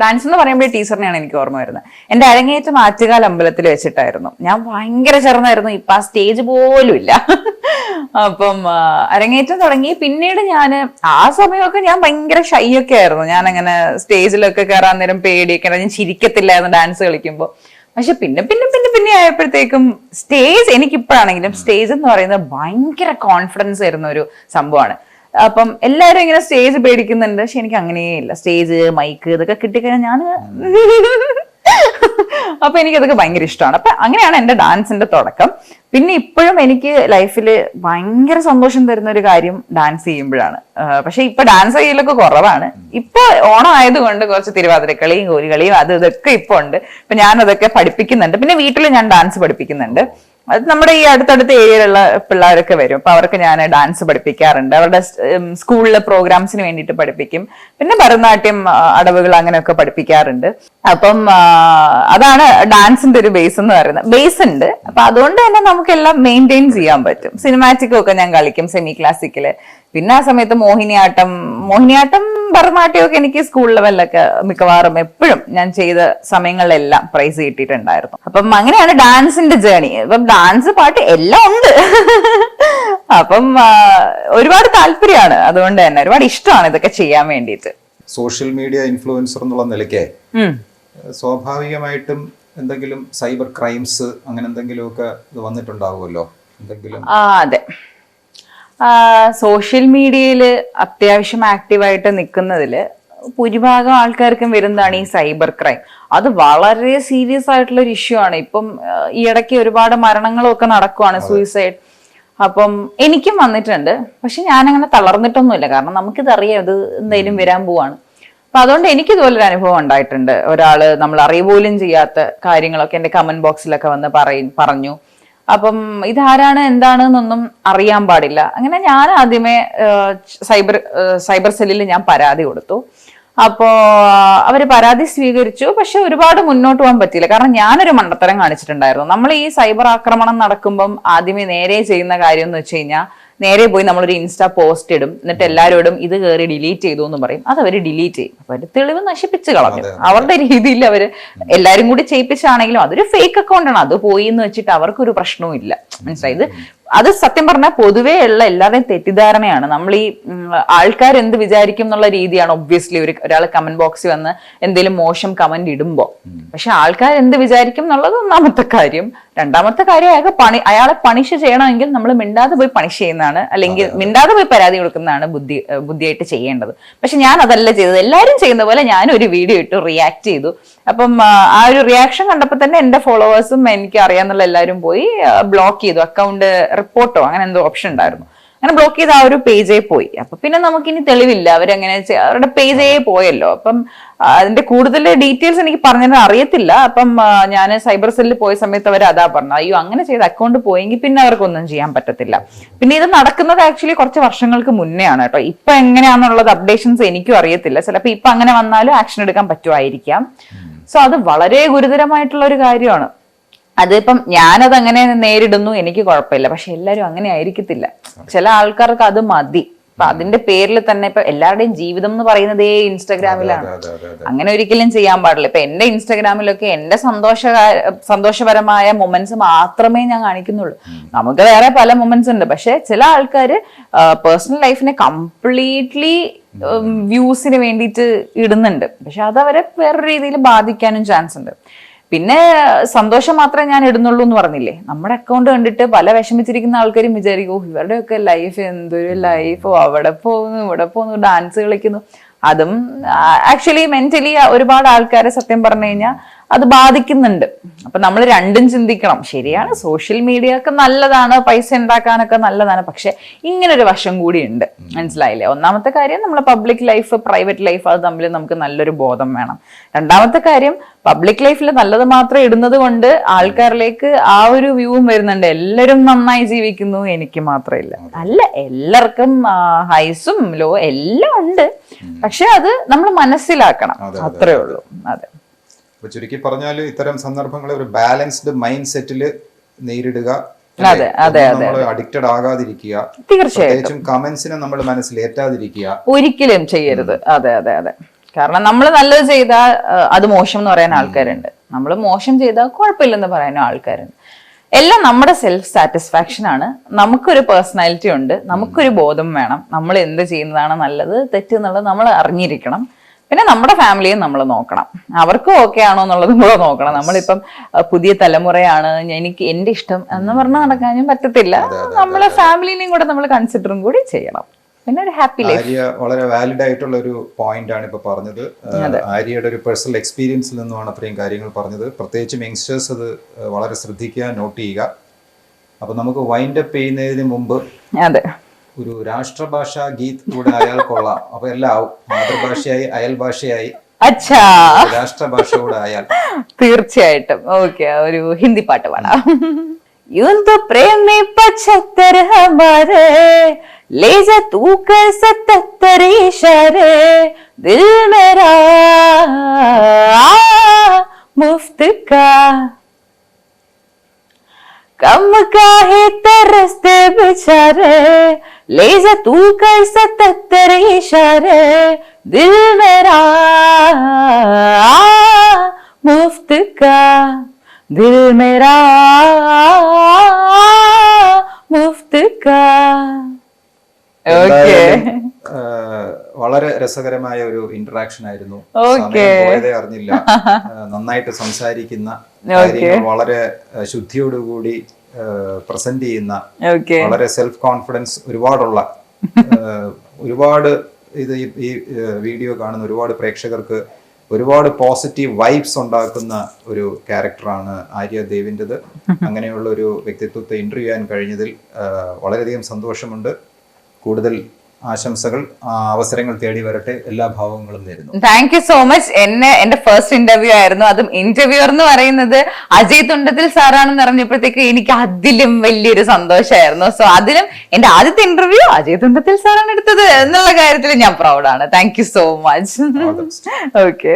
ഡാൻസ് എന്ന് പറയുമ്പോൾ ടീച്ചറിനെയാണ് എനിക്ക് ഓർമ്മ വരുന്നത്. എന്റെ അരങ്ങേറ്റം ആറ്റുകാൽ അമ്പലത്തിൽ വെച്ചിട്ടായിരുന്നു. ഞാൻ ഭയങ്കര ചെറുതായിരുന്നു, ഇപ്പൊ ആ സ്റ്റേജ് പോലും ഇല്ല. അപ്പം അരങ്ങേറ്റം തുടങ്ങി. പിന്നീട് ആ സമയമൊക്കെ ഞാൻ ഭയങ്കര ഷൈ ഒക്കെ ആയിരുന്നു. ഞാൻ അങ്ങനെ സ്റ്റേജിലൊക്കെ കയറാൻ നേരം പേടിയൊക്കെ, ഞാൻ ചിരിക്കത്തില്ലായിരുന്നു ഡാൻസ് കളിക്കുമ്പോൾ. പക്ഷെ പിന്നെ ആയപ്പോഴത്തേക്കും സ്റ്റേജ്, എനിക്കിപ്പോഴാണെങ്കിലും സ്റ്റേജ് എന്ന് പറയുന്നത് ഭയങ്കര കോൺഫിഡൻസ് വരുന്ന ഒരു സംഭവമാണ്. അപ്പം എല്ലാവരും ഇങ്ങനെ സ്റ്റേജ് പേടിക്കുന്നുണ്ട്, പക്ഷെ എനിക്ക് അങ്ങനെയില്ല. സ്റ്റേജ്, മൈക്ക് ഇതൊക്കെ കിട്ടിക്കഴിഞ്ഞാൽ ഞാൻ അപ്പൊ എനിക്കതൊക്കെ ഭയങ്കര ഇഷ്ടമാണ്. അപ്പൊ അങ്ങനെയാണ് എന്റെ ഡാൻസിന്റെ തുടക്കം. പിന്നെ ഇപ്പോഴും എനിക്ക് ലൈഫിൽ ഭയങ്കര സന്തോഷം തരുന്ന ഒരു കാര്യം ഡാൻസ് ചെയ്യുമ്പോഴാണ്. പക്ഷെ ഇപ്പൊ ഡാൻസ് ചെയ്യലൊക്കെ കുറവാണ്. ഇപ്പൊ ഓണം ആയതുകൊണ്ട് കുറച്ച് തിരുവാതിരക്കളിയും കോരികളിയും ഇതൊക്കെ ഇപ്പൊ ഉണ്ട്. ഇപ്പൊ ഞാനതൊക്കെ പഠിപ്പിക്കുന്നുണ്ട്. പിന്നെ വീട്ടിൽ ഞാൻ ഡാൻസ് പഠിപ്പിക്കുന്നുണ്ട്. അത് നമ്മുടെ ഈ അടുത്തടുത്ത ഏരിയയിലുള്ള പിള്ളേരൊക്കെ വരും. അപ്പൊ അവർക്ക് ഞാൻ ഡാൻസ് പഠിപ്പിക്കാറുണ്ട്. അവരുടെ സ്കൂളിലെ പ്രോഗ്രാംസിന് വേണ്ടിയിട്ട് പഠിപ്പിക്കും. പിന്നെ ഭരതനാട്യം അടവുകൾ അങ്ങനെയൊക്കെ പഠിപ്പിക്കാറുണ്ട്. അപ്പം അതാണ് ഡാൻസിന്റെ ഒരു ബേസ് എന്ന് പറയുന്നത്. ബേസ് ഉണ്ട്. അപ്പൊ അതുകൊണ്ട് തന്നെ നമുക്കെല്ലാം മെയിൻറ്റെയിൻ ചെയ്യാൻ പറ്റും. സിനിമാറ്റിക്കും ഒക്കെ ഞാൻ കളിക്കും, സെമി ക്ലാസിക്കല്. പിന്നെ ആ സമയത്ത് മോഹിനിയാട്ടം ഭരതനാട്യം ഒക്കെ എനിക്ക് സ്കൂൾ ലെവലിലൊക്കെ മിക്കവാറും എപ്പോഴും ഞാൻ ചെയ്ത സമയങ്ങളിലെല്ലാം പ്രൈസ് കിട്ടിയിട്ടുണ്ടായിരുന്നു. അപ്പം അങ്ങനെയാണ് ഡാൻസിന്റെ ജേണി. അപ്പം ഡാൻസ്, പാട്ട് എല്ലാം ഉണ്ട്. അപ്പം ഒരുപാട് താല്പര്യമാണ്. അതുകൊണ്ട് തന്നെ ഒരുപാട് ഇഷ്ടമാണ് ഇതൊക്കെ ചെയ്യാൻ വേണ്ടിയിട്ട്. സോഷ്യൽ മീഡിയ ഇൻഫ്ലുവൻസർ എന്നുള്ള നിലയ്ക്ക് സ്വാഭാവികമായിട്ടും എന്തെങ്കിലും സൈബർ ക്രൈംസ് അങ്ങനെ എന്തെങ്കിലുമൊക്കെ വന്നിട്ടുണ്ടാവുമല്ലോ എന്തെങ്കിലും? അതെ, സോഷ്യൽ മീഡിയയിൽ അത്യാവശ്യം ആക്റ്റീവായിട്ട് നിൽക്കുന്നതിൽ ഭൂരിഭാഗം ആൾക്കാർക്കും വരുന്നതാണ് ഈ സൈബർ ക്രൈം. അത് വളരെ സീരിയസ് ആയിട്ടുള്ള ഒരു ഇഷ്യൂ ആണ്. ഇപ്പം ഈ ഇടയ്ക്ക് ഒരുപാട് മരണങ്ങളൊക്കെ നടക്കുവാണ്, സൂയിസൈഡ്. അപ്പം എനിക്കും വന്നിട്ടുണ്ട്. പക്ഷെ ഞാനങ്ങനെ തളർന്നിട്ടൊന്നുമില്ല. കാരണം നമുക്കിതറിയാം ഇത് എന്തായാലും വരാൻ പോവാണ്. അപ്പൊ അതുകൊണ്ട് എനിക്ക് ഇതുപോലൊരു അനുഭവം ഉണ്ടായിട്ടുണ്ട്. ഒരാള് നമ്മൾ അറിയുപോലും ചെയ്യാത്ത കാര്യങ്ങളൊക്കെ എന്റെ കമന്റ് ബോക്സിലൊക്കെ വന്ന് പറഞ്ഞു. അപ്പം ഇതാരാണ് എന്താണെന്നൊന്നും അറിയാൻ പാടില്ല. അങ്ങനെ ഞാൻ ആദ്യമേ സൈബർ സെല്ലിൽ ഞാൻ പരാതി കൊടുത്തു. അപ്പോ അവര് പരാതി സ്വീകരിച്ചു. പക്ഷെ ഒരുപാട് മുന്നോട്ട് പോകാൻ പറ്റിയില്ല. കാരണം ഞാനൊരു മണ്ടത്തരം കാണിച്ചിട്ടുണ്ടായിരുന്നു. നമ്മൾ ഈ സൈബർ ആക്രമണം നടക്കുമ്പം ആദ്യമേ നേരെ ചെയ്യുന്ന കാര്യം എന്ന് വെച്ച് കഴിഞ്ഞാൽ, നേരെ പോയി നമ്മളൊരു ഇൻസ്റ്റാ പോസ്റ്റ് ഇടും. എന്നിട്ട് എല്ലാവരോടും ഇത് കയറി ഡിലീറ്റ് ചെയ്തു എന്ന് പറയും. അത് അവര് ഡിലീറ്റ് ചെയ്യും. അപ്പൊ അവര് തെളിവ് നശിപ്പിച്ച് കളഞ്ഞു. അവരുടെ രീതിയിൽ അവര് എല്ലാരും കൂടി ചെയ്യിപ്പിച്ചാണെങ്കിലും അതൊരു ഫേക്ക് അക്കൗണ്ട് ആണ്. അത് പോയി എന്ന് വെച്ചിട്ട് അവർക്കൊരു പ്രശ്നവും ഇല്ല. മനസ്സിലായി? അത് സത്യം പറഞ്ഞാൽ പൊതുവേ ഉള്ള എല്ലാവരുടെയും തെറ്റിദ്ധാരണയാണ്. നമ്മൾ ഈ ആൾക്കാർ എന്ത് വിചാരിക്കും എന്നുള്ള രീതിയാണ് ഒബ്വിയസ്ലി ഒരാൾ കമന്റ് ബോക്സിൽ വന്ന് എന്തെങ്കിലും മോശം കമന്റ് ഇടുമ്പോ. പക്ഷെ ആൾക്കാർ എന്ത് വിചാരിക്കും എന്നുള്ളത് ഒന്നാമത്തെ കാര്യം. രണ്ടാമത്തെ കാര്യം അയാളെ പണിഷ് ചെയ്യണമെങ്കിൽ നമ്മൾ മിണ്ടാതെ പോയി പണിഷ് ചെയ്യുന്നതാണ്, അല്ലെങ്കിൽ മിണ്ടാതെ പോയി പരാതി കൊടുക്കുന്നതാണ് ബുദ്ധിയായിട്ട് ചെയ്യേണ്ടത്. പക്ഷെ ഞാൻ അതല്ല ചെയ്തത്. എല്ലാവരും ചെയ്യുന്ന പോലെ ഞാൻ ഒരു വീഡിയോ ഇട്ടു, റിയാക്ട് ചെയ്തു. അപ്പം ആ ഒരു റിയാക്ഷൻ കണ്ടപ്പോൾ തന്നെ എന്റെ ഫോളോവേഴ്സും എനിക്ക് അറിയാന്നുള്ള എല്ലാവരും പോയി ബ്ലോക്ക് ചെയ്തു. അക്കൗണ്ട് റിപ്പോർട്ടോ അങ്ങനെ എന്തോ ഓപ്ഷൻ ഉണ്ടായിരുന്നു. അങ്ങനെ ബ്ലോക്ക് ചെയ്ത് ആ ഒരു പേജേ പോയി. അപ്പൊ പിന്നെ നമുക്കിനി തെളിവില്ല. അവരങ്ങനെ അവരുടെ പേജേ പോയല്ലോ. അപ്പം അതിന്റെ കൂടുതൽ ഡീറ്റെയിൽസ് എനിക്ക് പറഞ്ഞത് അറിയത്തില്ല. അപ്പം ഞാൻ സൈബർ സെല്ലിൽ പോയ സമയത്ത് അവർ അതാ പറഞ്ഞു, അയ്യോ അങ്ങനെ ചെയ്ത് അക്കൗണ്ട് പോയെങ്കിൽ പിന്നെ അവർക്കൊന്നും ചെയ്യാൻ പറ്റത്തില്ല. പിന്നെ ഇത് നടക്കുന്നത് ആക്ച്വലി കുറച്ച് വർഷങ്ങൾക്ക് മുന്നേ ആണ് കേട്ടോ. ഇപ്പൊ എങ്ങനെയാണെന്നുള്ളത് അപ്ഡേഷൻസ് എനിക്കും അറിയത്തില്ല. ചിലപ്പോൾ ഇപ്പൊ അങ്ങനെ വന്നാലും ആക്ഷൻ എടുക്കാൻ പറ്റുമായിരിക്കാം. സോ അത് വളരെ ഗുരുതരമായിട്ടുള്ള ഒരു കാര്യമാണ്. അതിപ്പം ഞാനത് അങ്ങനെ നേരിടുന്നു, എനിക്ക് കുഴപ്പമില്ല. പക്ഷെ എല്ലാവരും അങ്ങനെ ആയിരിക്കത്തില്ല. ചില ആൾക്കാർക്ക് അത് മതി. അപ്പൊ അതിന്റെ പേരിൽ തന്നെ ഇപ്പൊ എല്ലാവരുടെയും ജീവിതം എന്ന് പറയുന്നതേ ഇൻസ്റ്റാഗ്രാമിലാണ്. അങ്ങനെ ഒരിക്കലും ചെയ്യാൻ പാടില്ല. ഇപ്പൊ എന്റെ ഇൻസ്റ്റാഗ്രാമിലൊക്കെ എന്റെ സന്തോഷപരമായ മൊമെന്റ്സ് മാത്രമേ ഞാൻ കാണിക്കുന്നുള്ളൂ. നമുക്ക് വേറെ പല മൊമെന്റ്സ് ഉണ്ട്. പക്ഷെ ചില ആൾക്കാര് പേഴ്സണൽ ലൈഫിനെ കംപ്ലീറ്റ്ലി വ്യൂസിന് വേണ്ടിയിട്ട് ഇടുന്നുണ്ട്. പക്ഷെ അത് അവരെ വേറൊരു രീതിയിൽ ബാധിക്കാനും ചാൻസ് ഉണ്ട്. പിന്നെ സന്തോഷം മാത്രമേ ഞാൻ ഇടുന്നുള്ളൂ എന്ന് പറഞ്ഞില്ലേ, നമ്മുടെ അക്കൗണ്ട് കണ്ടിട്ട് പല വിഷമിച്ചിരിക്കുന്ന ആൾക്കാരും വിചാരിക്കും ഇവരുടെയൊക്കെ ലൈഫ് എന്തൊരു ലൈഫോ, അവിടെ പോകുന്നു ഇവിടെ പോകുന്നു ഡാൻസ് കളിക്കുന്നു. അതും ആക്ച്വലി മെന്റലി ഒരുപാട് ആൾക്കാരെ സത്യം പറഞ്ഞു കഴിഞ്ഞാൽ അത് ബാധിക്കുന്നുണ്ട്. അപ്പൊ നമ്മൾ രണ്ടും ചിന്തിക്കണം. ശരിയാണ്, സോഷ്യൽ മീഡിയ ഒക്കെ നല്ലതാണ്, പൈസ ഉണ്ടാക്കാനൊക്കെ നല്ലതാണ്, പക്ഷെ ഇങ്ങനൊരു വശം കൂടി ഉണ്ട്. മനസ്സിലായില്ലേ? ഒന്നാമത്തെ കാര്യം നമ്മളെ പബ്ലിക് ലൈഫ് പ്രൈവറ്റ് ലൈഫ് അത് തമ്മിൽ നമുക്ക് നല്ലൊരു ബോധം വേണം. രണ്ടാമത്തെ കാര്യം പബ്ലിക് ലൈഫിൽ നല്ലത് മാത്രം ഇടുന്നത് കൊണ്ട് ആൾക്കാരിലേക്ക് ആ ഒരു വ്യൂവും വരുന്നുണ്ട്, എല്ലാവരും നന്നായി ജീവിക്കുന്നു എനിക്ക് മാത്രമില്ല. അല്ല, എല്ലാവർക്കും ഹൈസും ലോ എല്ലാം ഉണ്ട്. പക്ഷെ അത് നമ്മൾ മനസ്സിലാക്കണം, അത്രേ ഉള്ളൂ. അതെ. ചുരുക്കി പറഞ്ഞാൽ ഇത്തരം സന്ദർഭങ്ങളെ ഒരു ബാലൻസ്ഡ് മൈൻഡ് സെറ്റിൽ നേരിടുക, അഡിക്റ്റഡ് ആകാതിരിക്കുക, തീർച്ചയായിട്ടും കമന്റ്സിനെ നമ്മൾ മനസ്സിലേറ്റാതിരിക്കുക, ഒരിക്കലും ചെയ്യരുത്. അതെ അതെ അതെ. കാരണം നമ്മൾ നല്ലത് ചെയ്താൽ അത് മോശം എന്ന് പറയാൻ ആൾക്കാരുണ്ട്, നമ്മൾ മോശം ചെയ്താൽ കുഴപ്പമില്ലെന്ന് പറയാനും ആൾക്കാരുണ്ട്. എല്ലാം നമ്മുടെ സെൽഫ് സാറ്റിസ്ഫാക്ഷൻ ആണ്. നമുക്കൊരു പേഴ്സണാലിറ്റി ഉണ്ട്, നമുക്കൊരു ബോധം വേണം. നമ്മൾ എന്ത് ചെയ്യുന്നതാണ് നല്ലത് തെറ്റ് എന്നുള്ളത് നമ്മൾ അറിഞ്ഞിരിക്കണം. പിന്നെ നമ്മുടെ ഫാമിലിയും നമ്മൾ നോക്കണം, അവർക്കും ഓക്കെ ആണോ എന്നുള്ളതും കൂടെ നോക്കണം. നമ്മളിപ്പം പുതിയ തലമുറയാണ്, എനിക്ക് എന്റെ ഇഷ്ടം എന്ന് പറഞ്ഞാൽ നടക്കാനും പറ്റത്തില്ല. നമ്മളെ ഫാമിലിനെയും കൂടെ നമ്മൾ കൺസിഡറും കൂടി ചെയ്യണം. പിന്നെ ഒരു ഹാപ്പി ലൈഫ്. ആര്യ വളരെ വാലിഡ് ആയിട്ടുള്ള ഒരു പോയിന്റ് ആണ് ഇപ്പൊ പറഞ്ഞത്. ആര്യയുടെ ഒരു പേഴ്സണൽ എക്സ്പീരിയൻസിൽ നിന്നുമാണ് അത്രയും കാര്യങ്ങൾ പറഞ്ഞത്. പ്രത്യേകിച്ചും യങ്സ്റ്റേഴ്സ് അത് വളരെ ശ്രദ്ധിക്കുക, നോട്ട് ചെയ്യുക. അപ്പൊ നമുക്ക് വൈൻഡ് അപ്പ് ചെയ്യുന്നതിന് മുമ്പ് ഒരു രാഷ്ട്രഭാഷാ ഗീത് കൂടെ ആയാൽ കൊള്ളാം. അപ്പൊ എല്ലാം ആവും, മാതൃഭാഷയായി അയൽഭാഷയായി രാഷ്ട്രഭാഷ കൂടെ ആയാൽ തീർച്ചയായിട്ടും. ഓക്കെ, ഒരു ഹിന്ദി പാട്ട് പാടാം. यूं तो प्रेम में 75 हमारे, ले जा तू कर 77 इशारे, दिल मेरा मुफ्त का कम काहे तरसते बेचारे, ले जा तू कर 77 इशारे, दिल मेरा मुफ्त का, दिल मेरा मुफ्त का. വളരെ രസകരമായ ഒരു ഇന്ററാക്ഷൻ ആയിരുന്നു. പോയതേ അറിഞ്ഞില്ല. നന്നായിട്ട് സംസാരിക്കുന്ന, വളരെ ശുദ്ധിയോടുകൂടി പ്രസന്റ് ചെയ്യുന്ന, വളരെ സെൽഫ് കോൺഫിഡൻസ് ഒരുപാടുള്ള, ഒരുപാട് ഇത് ഈ വീഡിയോ കാണുന്ന ഒരുപാട് പ്രേക്ഷകർക്ക് ഒരുപാട് പോസിറ്റീവ് വൈബ്സ് ഉണ്ടാക്കുന്ന ഒരു ക്യാരക്ടറാണ് ആര്യ ദേവിൻ്റെത്. അങ്ങനെയുള്ള ഒരു വ്യക്തിത്വത്തെ ഇന്റർവ്യൂ ചെയ്യാൻ കഴിഞ്ഞതിൽ വളരെയധികം സന്തോഷമുണ്ട്. കൂടുതൽ ആശംസകൾ, അവസരങ്ങൾ തേടി വരട്ടെ. എല്ലാ ഭാവങ്ങളും നേരുന്നു. Thank you so much. എന്റെ ഫസ്റ്റ് ഇന്റർവ്യൂ ആയിരുന്നു. അതും ഇന്റർവ്യൂർ എന്ന് പറയുന്നത് അജയ് തുണ്ടത്തിൽ സാറാണെന്ന് അറിഞ്ഞപ്പോഴത്തേക്ക് എനിക്ക് അതിലും വലിയൊരു സന്തോഷമായിരുന്നു. സോ അതിലും എന്റെ ആദ്യത്തെ ഇന്റർവ്യൂ അജയ് തുണ്ടത്തിൽ സാറാണ് എടുത്തത് എന്നുള്ള കാര്യത്തിൽ ഞാൻ പ്രൗഡാണ്. Thank you so much. Okay.